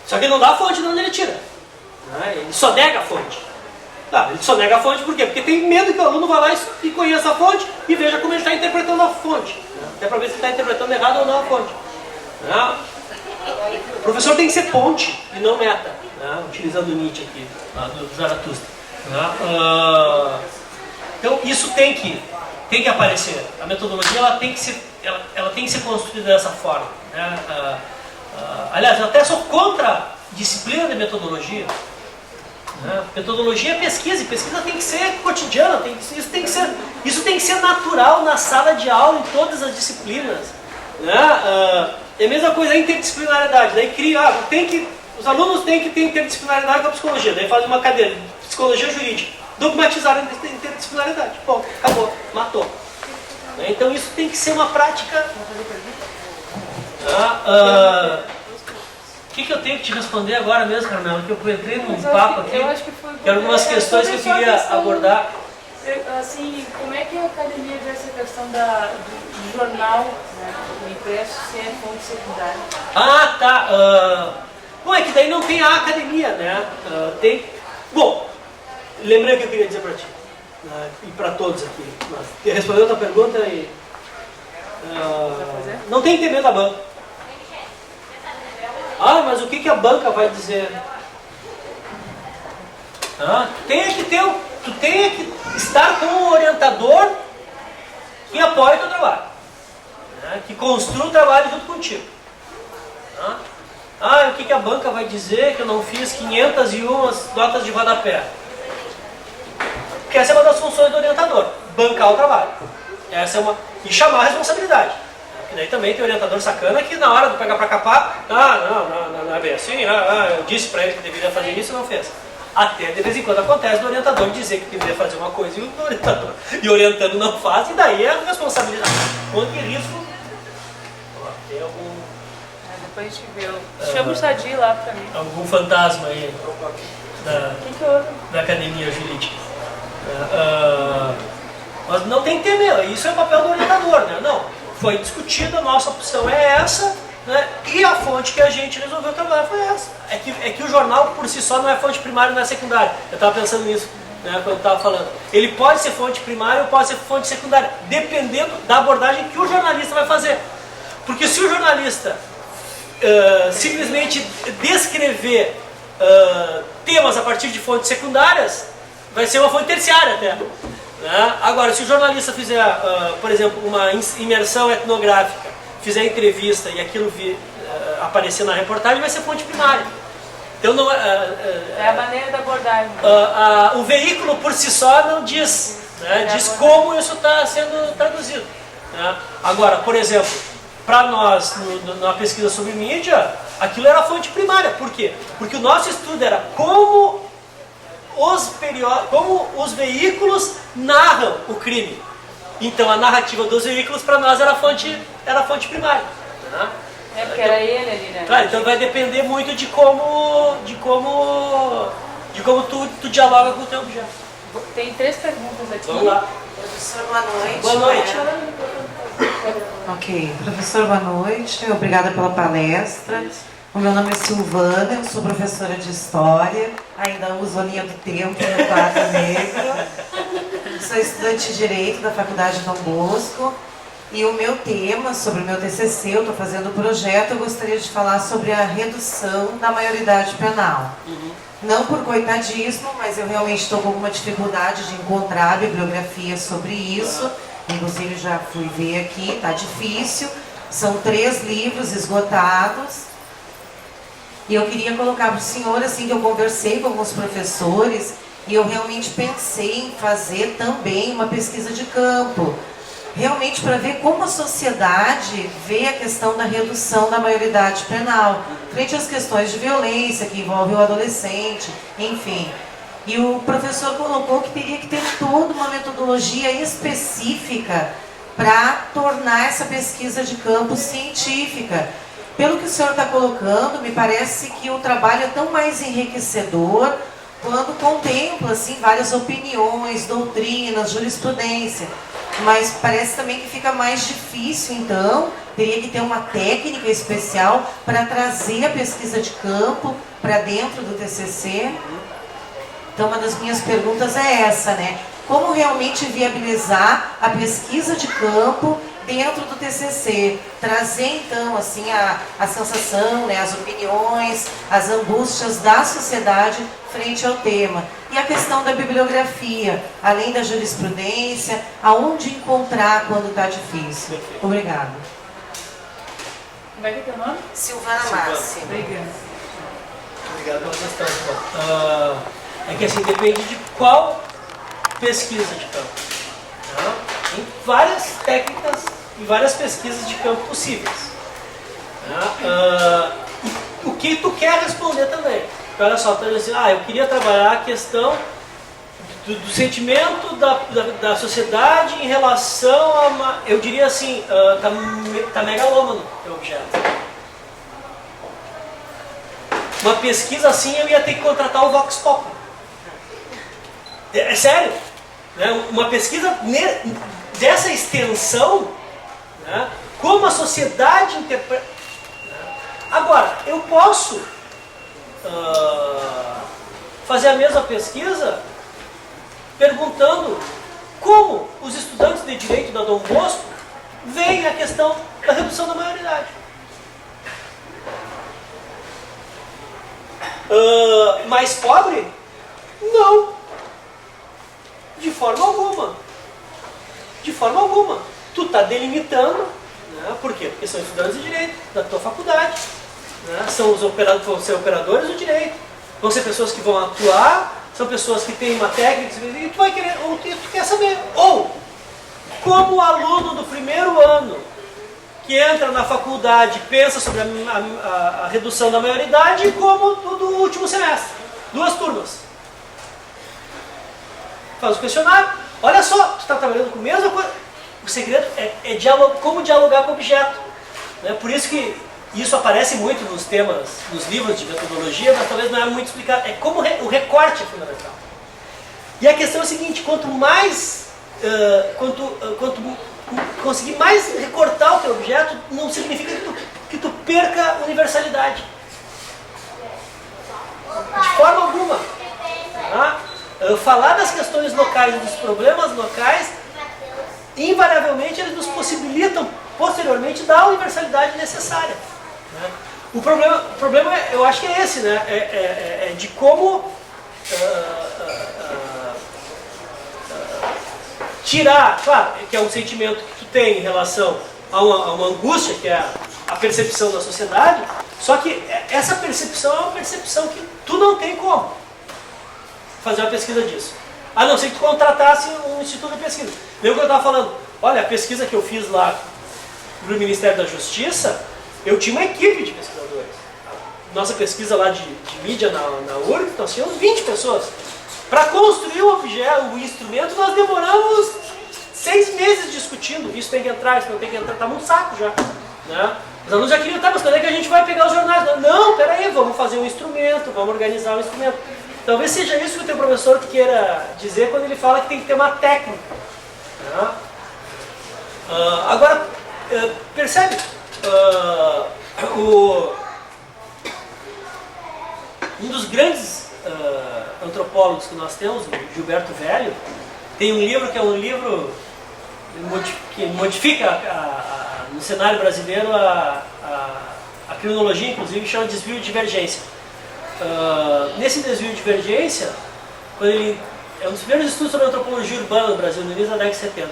S2: Só que ele não dá a fonte de onde ele tira. Ele só nega a fonte. Ele só nega a fonte por quê? Porque tem medo que o aluno vá lá e conheça a fonte e veja como ele está interpretando a fonte. Até para ver se ele está interpretando errado ou não a fonte. O professor tem que ser ponte e não meta. Utilizando o Nietzsche aqui, do Zaratustra. Então isso tem que aparecer. A metodologia ela tem que ser construída dessa forma. Aliás, eu até sou contra a disciplina de metodologia. Metodologia é pesquisa, e pesquisa tem que ser cotidiana, isso tem que ser natural na sala de aula em todas as disciplinas. É a mesma coisa a interdisciplinariedade. Daí os alunos têm que ter interdisciplinaridade com a psicologia. Daí fazem uma cadeira de psicologia jurídica. Dogmatizaram a interdisciplinaridade. Bom, acabou, matou. Então isso tem que ser uma prática. O que eu tenho que te responder agora mesmo, Carmela? Que eu entrei num papo aqui.
S1: Eu acho que foi
S2: algumas questões que eu queria abordar.
S1: Assim, como é que a academia vê essa questão do jornal, do impresso, ser fonte secundária?
S2: Tá. Bom, é que daí não tem a academia, né? Bom, lembrei o que eu queria dizer para ti. E para todos aqui. Respondeu a tua pergunta e... não tem que ter medo da banca. Mas o que a banca vai dizer? Tu tem que estar com um orientador que apoie o teu trabalho, que construa o trabalho junto contigo. O que a banca vai dizer que eu não fiz 501 notas de rodapé? Porque essa é uma das funções do orientador, bancar o trabalho. E chamar a responsabilidade. E daí também tem orientador sacana que na hora de pegar para capar, não é bem assim, eu disse para ele que deveria fazer isso e não fez. Até de vez em quando acontece do orientador dizer que deveria fazer uma coisa e o orientando não faz, e daí é a responsabilidade. Quanto que risco? Tem algum...
S1: depois a gente vê. Chama o Sadi lá para mim.
S2: Algum fantasma aí da academia jurídica. Mas não tem que ter medo, isso é o papel do orientador, né? Não, foi discutido, a nossa opção é essa, né? E a fonte que a gente resolveu trabalhar foi essa. É que o jornal por si só não é fonte primária, não é secundária. Eu estava pensando nisso, né, quando eu estava falando. Ele pode ser fonte primária ou pode ser fonte secundária, dependendo da abordagem que o jornalista vai fazer. Porque se o jornalista simplesmente descrever temas a partir de fontes secundárias, vai ser uma fonte terciária até. Agora, se o jornalista fizer, por exemplo, uma imersão etnográfica, fizer entrevista e aquilo aparecer na reportagem, vai ser fonte primária. Então, não,
S1: é a maneira da abordagem.
S2: O veículo por si só não diz, diz como isso está sendo traduzido. Agora, por exemplo, para nós, na pesquisa sobre mídia, aquilo era fonte primária. Por quê? Porque o nosso estudo era como os veículos narram o crime. Então a narrativa dos veículos para nós era fonte primária.
S1: Porque era ele ali, né?
S2: Claro, então vai depender muito de como tu dialoga com o teu objeto.
S1: Tem 3 perguntas aqui.
S2: Vamos lá.
S3: Professor, boa noite.
S2: Boa noite.
S3: Ok, professor, boa noite. Obrigada pela palestra. O meu nome é Silvana, eu sou professora de História, ainda uso a linha do tempo no quadro negro. Sou estudante de Direito da Faculdade Dom Bosco. E o meu tema, sobre o meu TCC, eu estou fazendo o projeto, eu gostaria de falar sobre a redução da maioridade penal. Não por coitadismo, mas eu realmente estou com alguma dificuldade de encontrar bibliografia sobre isso. Inclusive já fui ver aqui, está difícil. São 3 livros esgotados. E eu queria colocar para o senhor, assim, que eu conversei com alguns professores e eu realmente pensei em fazer também uma pesquisa de campo. Realmente para ver como a sociedade vê a questão da redução da maioridade penal, frente às questões de violência que envolvem o adolescente, enfim. E o professor colocou que teria que ter toda uma metodologia específica para tornar essa pesquisa de campo científica. Pelo que o senhor está colocando, me parece que o trabalho é tão mais enriquecedor quando contempla assim, várias opiniões, doutrinas, jurisprudência. Mas parece também que fica mais difícil, então, teria que ter uma técnica especial para trazer a pesquisa de campo para dentro do TCC. Então, uma das minhas perguntas é essa, né? Como realmente viabilizar a pesquisa de campo dentro do TCC? Trazer, então, assim, a sensação, né, as opiniões, as angústias da sociedade frente ao tema. E a questão da bibliografia, além da jurisprudência, aonde encontrar quando está difícil? Obrigada.
S1: Como é que é teu nome?
S3: Silvana Massi.
S1: Obrigada.
S2: Obrigado pela questão. É que assim, depende de qual pesquisa de campo. Tá? Tem várias técnicas e várias pesquisas de campo possíveis. Tá? E o que tu quer responder também. Porque olha só, tu diz assim, eu queria trabalhar a questão do sentimento da sociedade em relação a eu diria assim, tá megalômano o objeto. Uma pesquisa assim eu ia ter que contratar o Vox Populi. É sério, né? Uma pesquisa dessa extensão, né? Como a sociedade interpreta. Agora, eu posso fazer a mesma pesquisa perguntando como os estudantes de direito da Dom Bosco veem a questão da redução da maioridade. Mais pobre? Não. De forma alguma. De forma alguma. Tu está delimitando, né? Por quê? Porque são estudantes de direito da tua faculdade, né? Vão ser operadores do direito, vão ser pessoas que vão atuar, são pessoas que têm uma técnica, e tu vai querer, ou tu quer saber. Ou, como aluno do primeiro ano que entra na faculdade pensa sobre a redução da maioridade, como do último semestre. 2 turmas. Faz o questionário. Olha só, tu está trabalhando com a mesma coisa. O segredo é como dialogar com o objeto. Né? Por isso que isso aparece muito nos temas, nos livros de metodologia, mas talvez não é muito explicado. É como o recorte é fundamental. E a questão é a seguinte, quanto conseguir mais recortar o teu objeto, não significa que tu perca universalidade. De forma alguma. Tá? Falar das questões locais e dos problemas locais, invariavelmente eles nos possibilitam, posteriormente, dar a universalidade necessária. Né? O problema, eu acho que é esse, né? É de como tirar, claro, que é um sentimento que tu tem em relação a uma angústia, que é a percepção da sociedade, só que essa percepção é uma percepção que tu não tem como fazer uma pesquisa disso. A não ser que tu contratasse um instituto de pesquisa. Lembra que eu estava falando, olha, a pesquisa que eu fiz lá no Ministério da Justiça, eu tinha uma equipe de pesquisadores. Nossa pesquisa lá de mídia na URG, nós tínhamos 20 pessoas. Para construir o objeto, o instrumento, nós demoramos 6 meses discutindo. Isso tem que entrar, isso não tem que entrar, tá muito saco já. Né? Os alunos já queriam, mas quando é que a gente vai pegar os jornais? Não, peraí, vamos fazer um instrumento, vamos organizar um instrumento. Talvez seja isso que o teu professor queira dizer quando ele fala que tem que ter uma técnica. Né? Agora, percebe? Um dos grandes antropólogos que nós temos, o Gilberto Velho, tem um livro que é um livro que modifica no cenário brasileiro a criminologia, inclusive, que chama desvio e divergência. Nesse desvio e divergência, é um dos primeiros estudos sobre antropologia urbana no Brasil, no início da década de 70.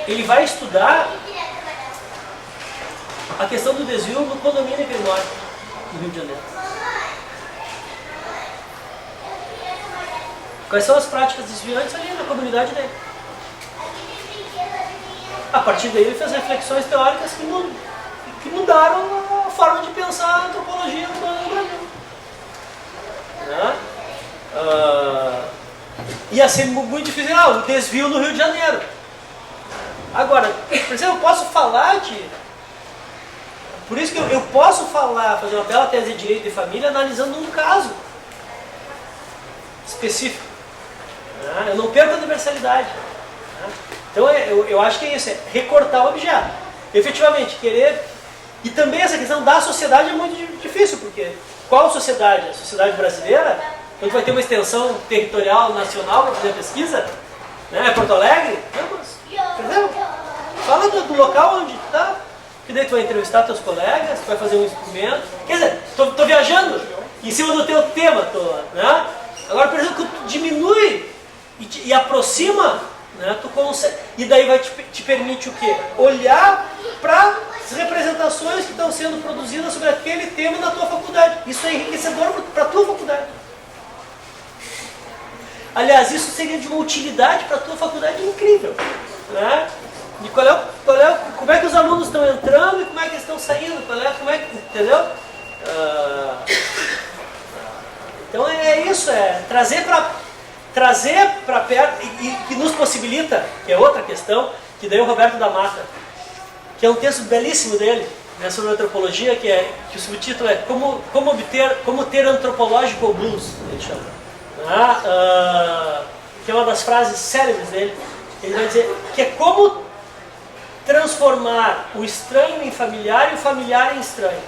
S2: Ele vai estudar a questão do desvio no condomínio Grimório, no Rio de Janeiro. Quais são as práticas desviantes ali na comunidade dele? A partir daí ele fez reflexões teóricas que mudaram a forma de pensar a antropologia urbana no Brasil. Né? Ia ser muito difícil, o desvio no Rio de Janeiro. Agora, por exemplo, eu posso falar Por isso que eu posso fazer uma bela tese de direito de família analisando um caso específico. Né? Eu não perco a universalidade. Né? Então eu acho que é isso, é recortar o objeto. Efetivamente, querer... E também essa questão da sociedade é muito difícil, porque qual sociedade? A sociedade brasileira, quando vai ter uma extensão territorial nacional para fazer a pesquisa, né? Porto Alegre, entendeu? Fala do local onde tu está, que daí tu vai entrevistar teus colegas, tu vai fazer um instrumento. Quer dizer, tô viajando em cima do teu tema, né? Agora, por exemplo, que tu diminui e aproxima, né? Tu consegue, e daí vai te permite o quê? Olhar para as representações que estão sendo produzidas sobre aquele tema na tua faculdade. Isso é enriquecedor para a tua faculdade. Aliás, isso seria de uma utilidade para a tua faculdade incrível. Né? E como é que os alunos estão entrando e como é que eles estão saindo, entendeu? Então é isso, trazer para perto e que nos possibilita, que é outra questão, que daí o Roberto da Mata, que é um texto belíssimo dele, né, sobre antropologia, que o subtítulo é Como ter antropológico blues, ele chama. Que é uma das frases célebres dele. Ele vai dizer que é como transformar o estranho em familiar e o familiar em estranho.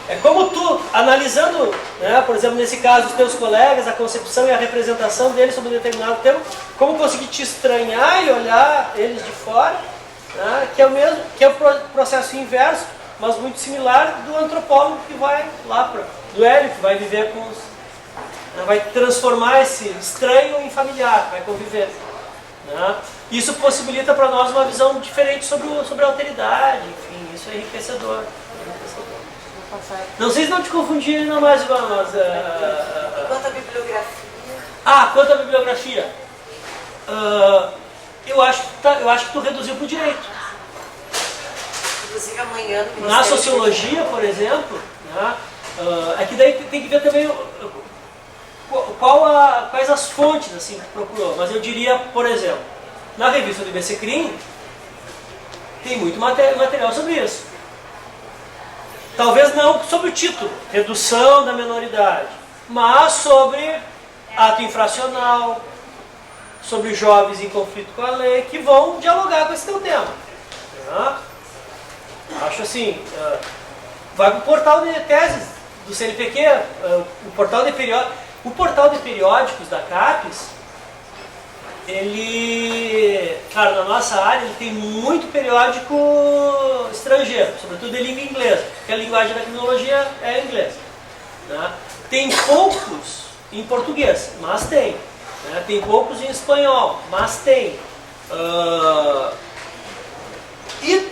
S2: É como tu, analisando, né, por exemplo, nesse caso, os teus colegas, a concepção e a representação deles sobre um determinado tema, como conseguir te estranhar e olhar eles de fora, né, que é o processo inverso, mas muito similar do antropólogo que vai lá do Hélio, que vai viver com vai transformar esse estranho em familiar, vai conviver. Né? Isso possibilita para nós uma visão diferente sobre a alteridade, enfim, isso é enriquecedor. Não sei se não te confundi ainda mais, Ivana, mas...
S3: Quanto à bibliografia?
S2: Quanto à bibliografia. Eu acho que tu reduziu para o direito.
S3: Inclusive amanhã...
S2: Na sociologia, por exemplo, né, é que daí tem que ver também quais as fontes assim, que tu procurou. Mas eu diria, por exemplo, na revista do IBCCRIM, tem muito material sobre isso. Talvez não sobre o título, redução da menoridade, mas sobre ato infracional, sobre jovens em conflito com a lei, que vão dialogar com esse teu tema. Acho assim, vai para o portal de teses do CNPq, o portal de periódicos da CAPES, ele, claro, na nossa área, ele tem muito periódico estrangeiro, sobretudo de língua inglesa, porque a linguagem da criminologia é inglês. Né? Tem poucos em português, mas tem. Né? Tem poucos em espanhol, mas tem. E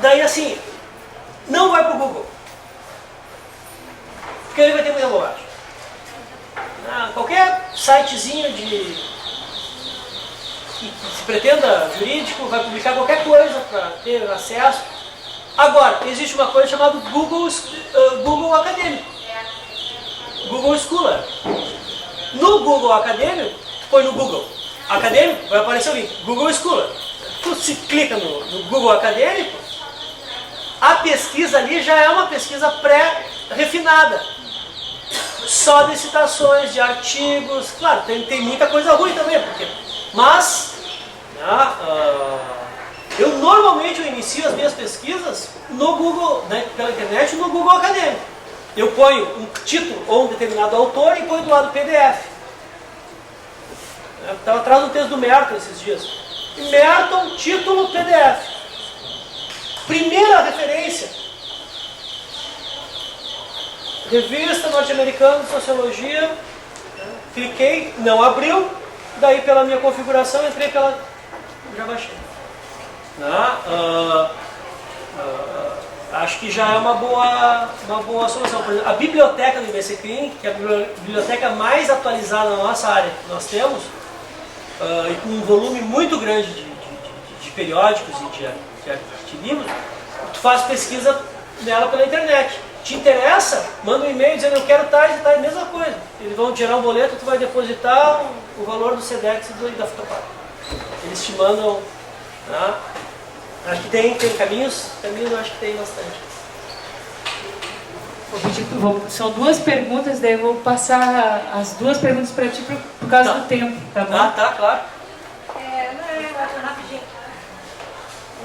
S2: daí assim, não vai para o Google, porque ele vai ter muita bobagem. Qualquer sitezinho que se pretenda jurídico vai publicar qualquer coisa para ter acesso. Agora, existe uma coisa chamada Google Acadêmico, Google Scholar. No Google Acadêmico, põe no Google Acadêmico, vai aparecer o link, Google Scholar. Tu se clica no Google Acadêmico, a pesquisa ali já é uma pesquisa pré-refinada. Só de citações, de artigos, claro, tem muita coisa ruim também, mas eu normalmente inicio as minhas pesquisas no Google, né, pela internet, no Google Acadêmico. Eu ponho um título ou um determinado autor e ponho do lado PDF. Eu estava atrás do texto do Merton esses dias. Merton, título, PDF. Primeira referência. Revista norte-americana de sociologia, cliquei, não abriu, daí pela minha configuração entrei já baixei. Acho que já é uma boa solução. Por exemplo, a biblioteca do IBCCRIM, que é a biblioteca mais atualizada na nossa área que nós temos, e com um volume muito grande de periódicos e de livros, tu faz pesquisa nela pela internet. Te interessa? Manda um e-mail dizendo eu quero tais e tais, mesma coisa. Eles vão tirar um boleto, tu vai depositar o valor do SEDEX e da Fotopar. Eles te mandam. Tá? Acho que tem caminhos eu acho que tem bastante.
S1: São duas perguntas, daí eu vou passar as duas perguntas para ti por causa do tempo, tá bom?
S2: Ah, tá, claro.
S4: Rapidinho.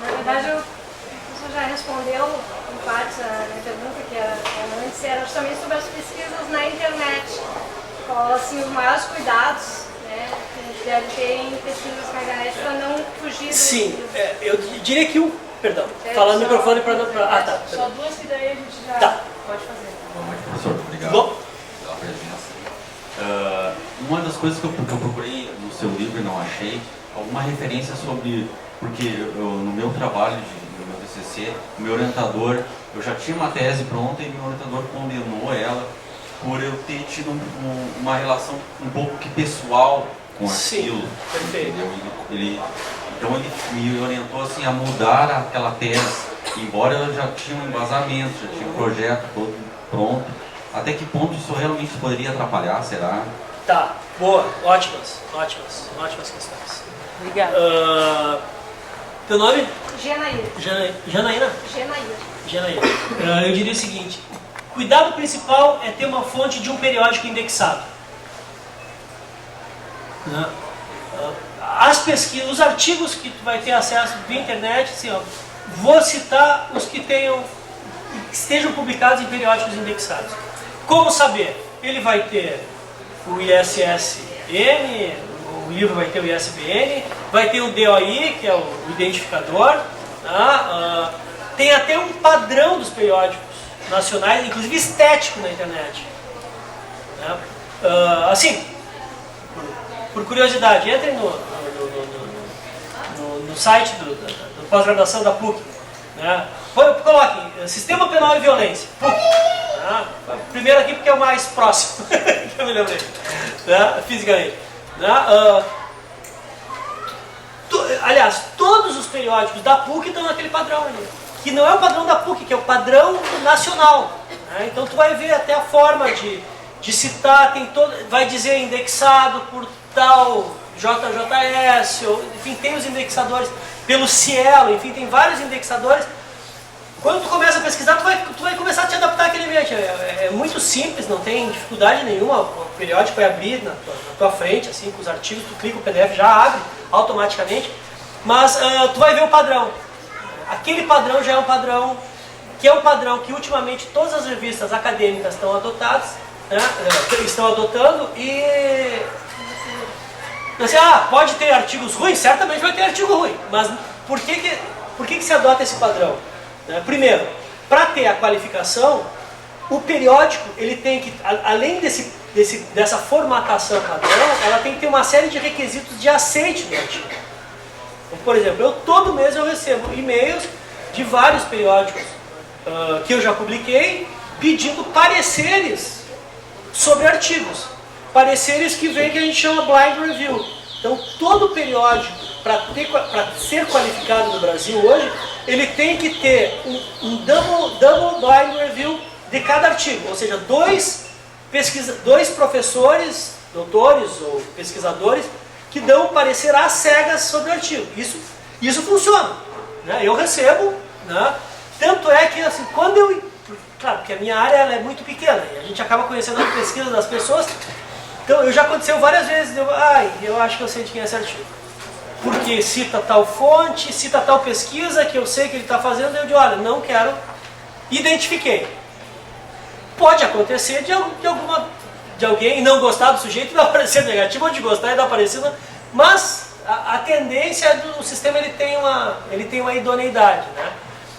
S4: Na verdade, o professor já respondeu em parte a minha pergunta, que era antes, era justamente sobre as pesquisas na internet. Qual, assim, os maiores cuidados, né, que a gente deve ter em pesquisas na internet para não fugir do...
S2: Sim, eu diria que perdão, falar no microfone para... Ah, tá.
S1: Só duas que daí a gente já pode fazer.
S5: Boa noite, professor. Obrigado
S2: Bom.
S5: pela presença. Uma das coisas que eu procurei no seu livro e não achei, alguma referência sobre... Porque no meu trabalho, no meu TCC, o meu orientador, eu já tinha uma tese pronta e meu orientador condenou ela por eu ter tido uma relação um pouco que pessoal com aquilo.
S2: Sim, perfeito.
S5: Então ele me orientou assim, a mudar aquela tese, embora eu já tinha um embasamento, já tinha um projeto todo pronto. Até que ponto isso realmente poderia atrapalhar, será?
S2: Tá, boa, ótimas questões.
S1: Obrigada.
S2: Teu nome?
S4: Janaína.
S2: Janaína?
S4: Janaína.
S2: Eu diria o seguinte: cuidado principal é ter uma fonte de um periódico indexado. As pesquisas, os artigos que tu vai ter acesso via internet, assim, ó, vou citar os que estejam publicados em periódicos indexados. Como saber? Ele vai ter o ISSN, o livro vai ter o ISBN, vai ter o DOI, que é o identificador, tá? Tem até um padrão dos periódicos nacionais, inclusive estético na internet. Né? Assim, por curiosidade, entrem no site do pós-graduação da PUC. Né? Coloquem Sistema Penal e Violência, PUC. Né? Primeiro aqui porque é o mais próximo, que eu me lembrei, né? Fisicamente. Né? Aliás, todos os periódicos da PUC estão naquele padrão ali, que não é o padrão da PUC, que é o padrão nacional. Né? Então tu vai ver até a forma de citar, vai dizer indexado por tal JJS, enfim, tem os indexadores pelo Cielo, enfim, tem vários indexadores. Quando tu começa a pesquisar, tu vai começar a te adaptar àquele ambiente. É muito simples, não tem dificuldade nenhuma. O periódico vai abrir na tua frente, assim, com os artigos, tu clica o PDF, já abre automaticamente. Mas tu vai ver o padrão. Aquele padrão já é um padrão, que é um padrão que ultimamente todas as revistas acadêmicas estão adotadas, né? Estão adotando e... Assim, pode ter artigos ruins? Certamente vai ter artigo ruim. Mas por que se adota esse padrão? Primeiro, para ter a qualificação, o periódico ele tem que, além dessa formatação padrão, ela tem que ter uma série de requisitos de aceite do artigo. Então, por exemplo, todo mês eu recebo e-mails de vários periódicos que eu já publiquei pedindo pareceres sobre artigos. Pareceres que vem que a gente chama blind review. Então, todo periódico, para ser qualificado no Brasil hoje, ele tem que ter um double blind review de cada artigo. Ou seja, dois professores, doutores ou pesquisadores, que dão parecer às cegas sobre o artigo. Isso funciona. Né? Eu recebo, né? Tanto é que, assim, quando claro, porque a minha área ela é muito pequena, e a gente acaba conhecendo a pesquisa das pessoas. Então, já aconteceu várias vezes, eu acho que eu sei de quem é esse artigo. Porque cita tal fonte, cita tal pesquisa que eu sei que ele está fazendo, eu digo, olha, não quero, identifiquei. Pode acontecer de alguém não gostar do sujeito e dar parecer negativo, ou de gostar e dar parecer, mas a tendência do sistema ele tem uma idoneidade. Né?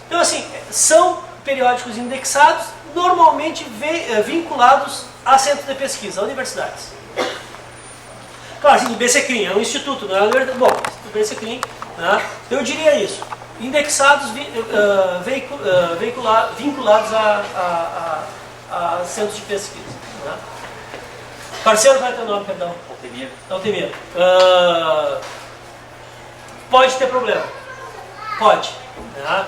S2: Então, assim, são periódicos indexados, normalmente vinculados a centros de pesquisa, a universidades. Claro, assim, o BCCRIM é um instituto, não é uma universidade. Bom, o BCCRIM, né, eu diria isso. Indexados, vinculados a centros de pesquisa. Né? Parceiro, qual é o teu nome, perdão? Altemir. Pode ter problema. Pode. Né?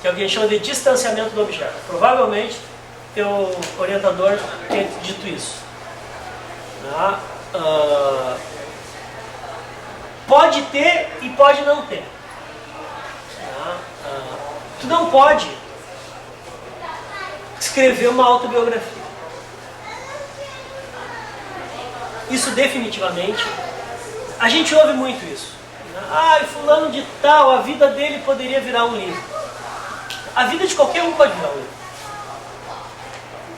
S2: Que alguém chama de distanciamento do objeto. Provavelmente, teu orientador tenha dito isso. Né? Pode ter e pode não ter. Né? Tu não pode escrever uma autobiografia. Isso definitivamente, a gente ouve muito isso. Ah, fulano de tal, a vida dele poderia virar um livro. A vida de qualquer um pode virar um livro.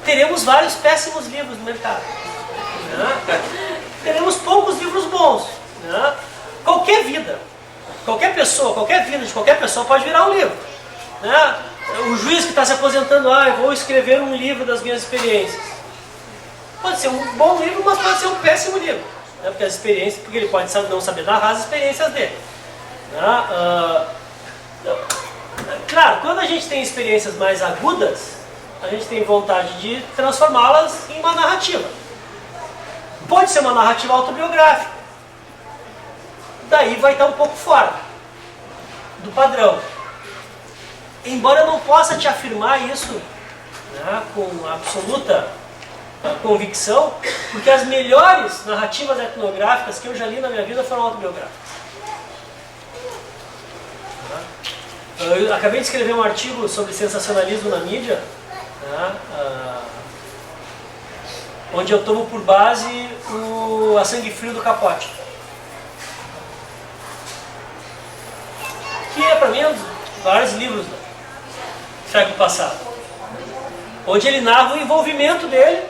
S2: Teremos vários péssimos livros no mercado. Teremos poucos livros bons. Qualquer vida, qualquer pessoa, qualquer vida de qualquer pessoa pode virar um livro. O juiz que está se aposentando, eu vou escrever um livro das minhas experiências. Pode ser um bom livro, mas pode ser um péssimo livro. Porque as experiências, porque ele pode não saber narrar as experiências dele. Claro, quando a gente tem experiências mais agudas, a gente tem vontade de transformá-las em uma narrativa. Pode ser uma narrativa autobiográfica. Daí vai estar um pouco fora do padrão. Embora eu não possa te afirmar isso com absoluta convicção, porque as melhores narrativas etnográficas que eu já li na minha vida foram autobiográficas. Eu acabei de escrever um artigo sobre sensacionalismo na mídia, onde eu tomo por base A Sangue Frio do Capote, que é para mim um dos vários livros do século passado, onde ele narra o envolvimento dele.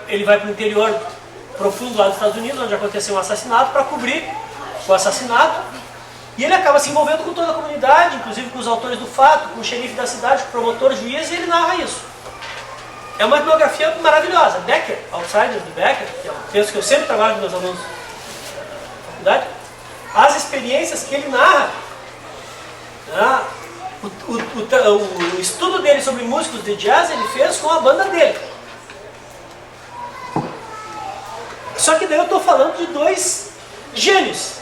S2: Ele vai para o interior profundo lá dos Estados Unidos, onde aconteceu um assassinato, para cobrir o assassinato, e ele acaba se envolvendo com toda a comunidade, inclusive com os autores do fato, com o xerife da cidade, com o promotor, juiz, e ele narra isso. É uma etnografia maravilhosa. Becker, Outsiders de Becker, que é um texto que eu sempre trabalho com meus alunos na faculdade, as experiências que ele narra, o estudo dele sobre músicos de jazz ele fez com a banda dele. Só que daí eu estou falando de dois gênios.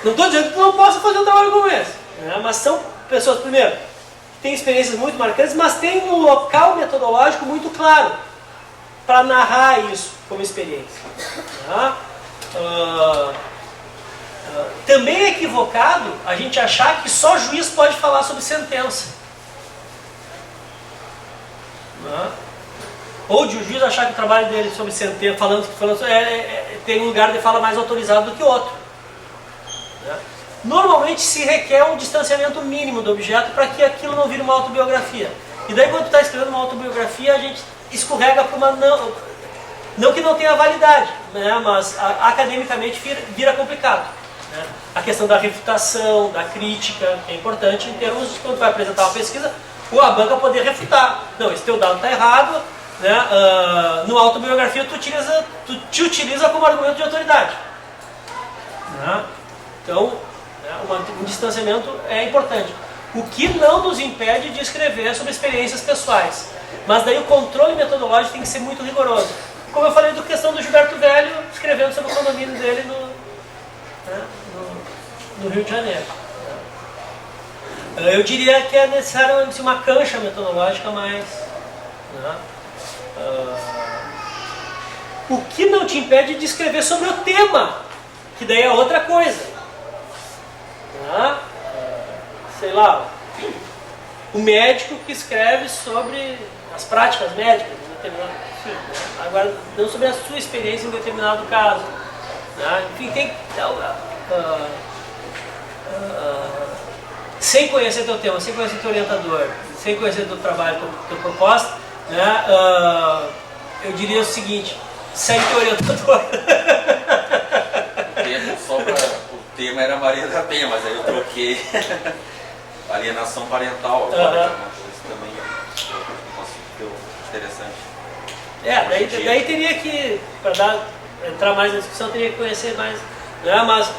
S2: Não estou dizendo que tu não possa fazer um trabalho como esse, mas são pessoas, primeiro, que têm experiências muito marcantes, mas têm um local metodológico muito claro para narrar isso como experiência. Também é equivocado a gente achar que só juiz pode falar sobre sentença. Ou de um juiz achar que o trabalho dele sobre sentença, tem um lugar de fala mais autorizado do que outro. Normalmente se requer um distanciamento mínimo do objeto para que aquilo não vire uma autobiografia. E daí quando tu está escrevendo uma autobiografia, a gente escorrega para uma... Não que não tenha validade, mas academicamente vira complicado. A questão da refutação, da crítica, é importante em termos de quando tu vai apresentar uma pesquisa, a banca poder refutar. Não, esse teu dado está errado. No autobiografia tu te utiliza como argumento de autoridade. Então, um distanciamento é importante. O que não nos impede de escrever sobre experiências pessoais. Mas daí o controle metodológico tem que ser muito rigoroso. Como eu falei da questão do Gilberto Velho, escrevendo sobre o condomínio dele no Rio de Janeiro. Eu diria que é necessário uma cancha metodológica mais... O que não te impede de escrever sobre o tema, que daí é outra coisa. Sei lá, o médico que escreve sobre as práticas médicas, agora não sobre a sua experiência em determinado caso. Enfim, tem sem conhecer teu tema, sem conhecer teu orientador, sem conhecer teu trabalho, tua proposta, eu diria o seguinte: segue teu orientador.
S5: O tema era Maria da Penha, mas aí eu troquei alienação parental agora, isso também é interessante.
S2: Daí teria que, para entrar mais na discussão, teria que conhecer mais, mas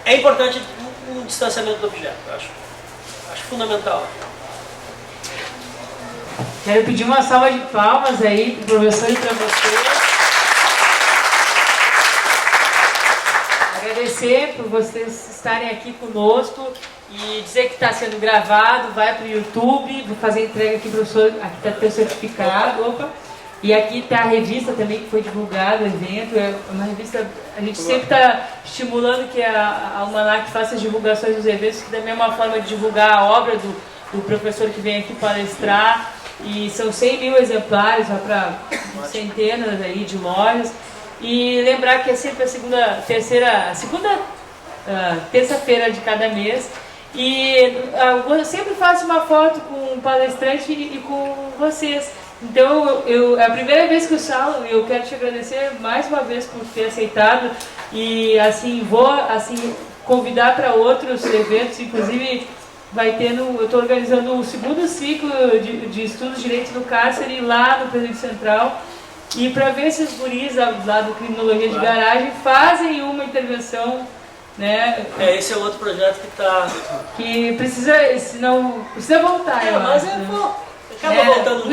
S2: é importante um distanciamento do objeto, eu acho fundamental.
S1: Quero pedir uma salva de palmas aí para o professor e para você. Agradecer por vocês estarem aqui conosco e dizer que está sendo gravado, vai para o YouTube, vou fazer a entrega aqui, professor, aqui está teu certificado, E aqui tem a revista também que foi divulgada, o evento, é uma revista, a gente sempre está estimulando que a Almanac faça as divulgações dos eventos, que da mesma forma de divulgar a obra do professor que vem aqui palestrar, e são 100 mil exemplares, vai para centenas aí de lojas, e lembrar que é sempre a terça-feira de cada mês, e eu sempre faço uma foto com um palestrante e com vocês. Então, é a primeira vez que eu falo, e eu quero te agradecer mais uma vez por ter aceitado, e assim, vou convidar para outros eventos, inclusive eu estou organizando o segundo ciclo de estudos de direito do cárcere lá no Presídio Central, e para ver se os guris lá do Criminologia de Garagem fazem uma intervenção, né?
S2: Esse é outro projeto que está...
S1: Que precisa voltar, eu
S2: mas
S1: acho,
S2: é
S1: né?
S2: bom. Acaba voltando
S1: um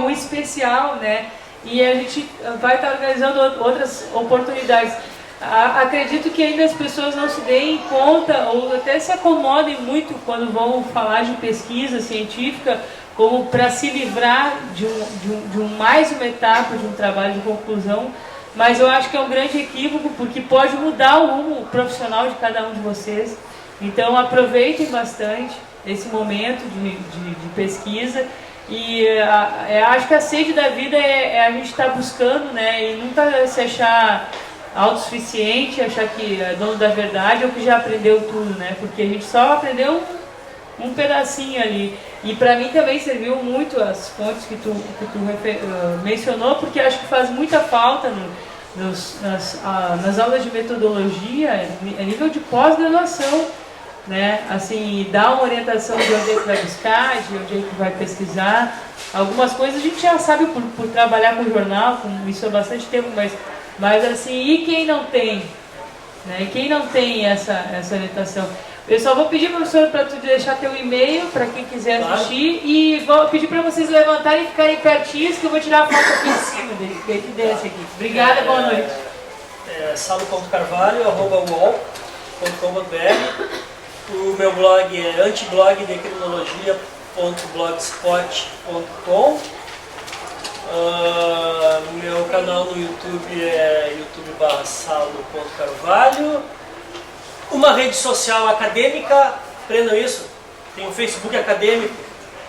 S1: especial, né? E a gente vai estar organizando outras oportunidades. Acredito que ainda as pessoas não se deem conta ou até se acomodem muito quando vão falar de pesquisa científica, como para se livrar de mais uma etapa de um trabalho de conclusão. Mas eu acho que é um grande equívoco, porque pode mudar o rumo profissional de cada um de vocês. Então aproveitem bastante esse momento de pesquisa, e acho que a sede da vida é a gente estar buscando, né, e nunca se achar autossuficiente, achar que é dono da verdade ou que já aprendeu tudo, né, porque a gente só aprendeu um pedacinho ali. E para mim também serviu muito as fontes que tu mencionou, porque acho que faz muita falta nas aulas de metodologia, a nível de pós-graduação, né? Assim, dar uma orientação de onde é que vai buscar, de onde é que vai pesquisar. Algumas coisas a gente já sabe por trabalhar com jornal, com isso há bastante tempo, mas assim, e quem não tem? Né? E quem não tem essa orientação? Eu só vou pedir, professor, para tu deixar teu e-mail para quem quiser assistir, e vou pedir para vocês levantarem e ficarem pertinhos, que eu vou tirar a foto aqui em cima desse aqui. Obrigada, boa noite.
S2: salo.carvalho@uol.com.br. O meu blog é antiblogdecriminologia.blogspot.com. Meu canal no YouTube é youtube.com/salo.carvalho. Uma rede social acadêmica, aprendam isso, tem um Facebook acadêmico,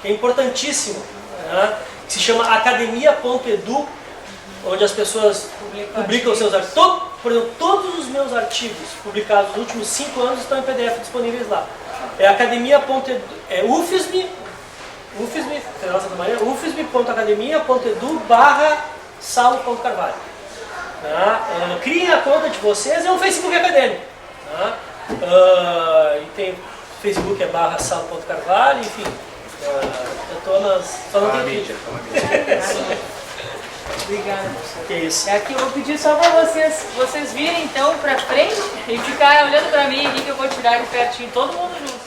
S2: que é importantíssimo, né? Que se chama academia.edu, onde as pessoas publicam seus artigos. Por exemplo, todos os meus artigos publicados nos últimos 5 anos estão em PDF disponíveis lá. É academia.edu, é ufsme.academia.edu/salo.carvalho. Criem a conta de vocês, é um Facebook acadêmico. E tem Facebook /salo.carvalho, enfim. Eu estou só não tem mídia.
S1: Obrigada, professor.
S2: Que isso.
S1: Aqui eu vou pedir só para vocês virem então para frente e ficar olhando para mim aqui, que eu vou tirar de pertinho todo mundo junto.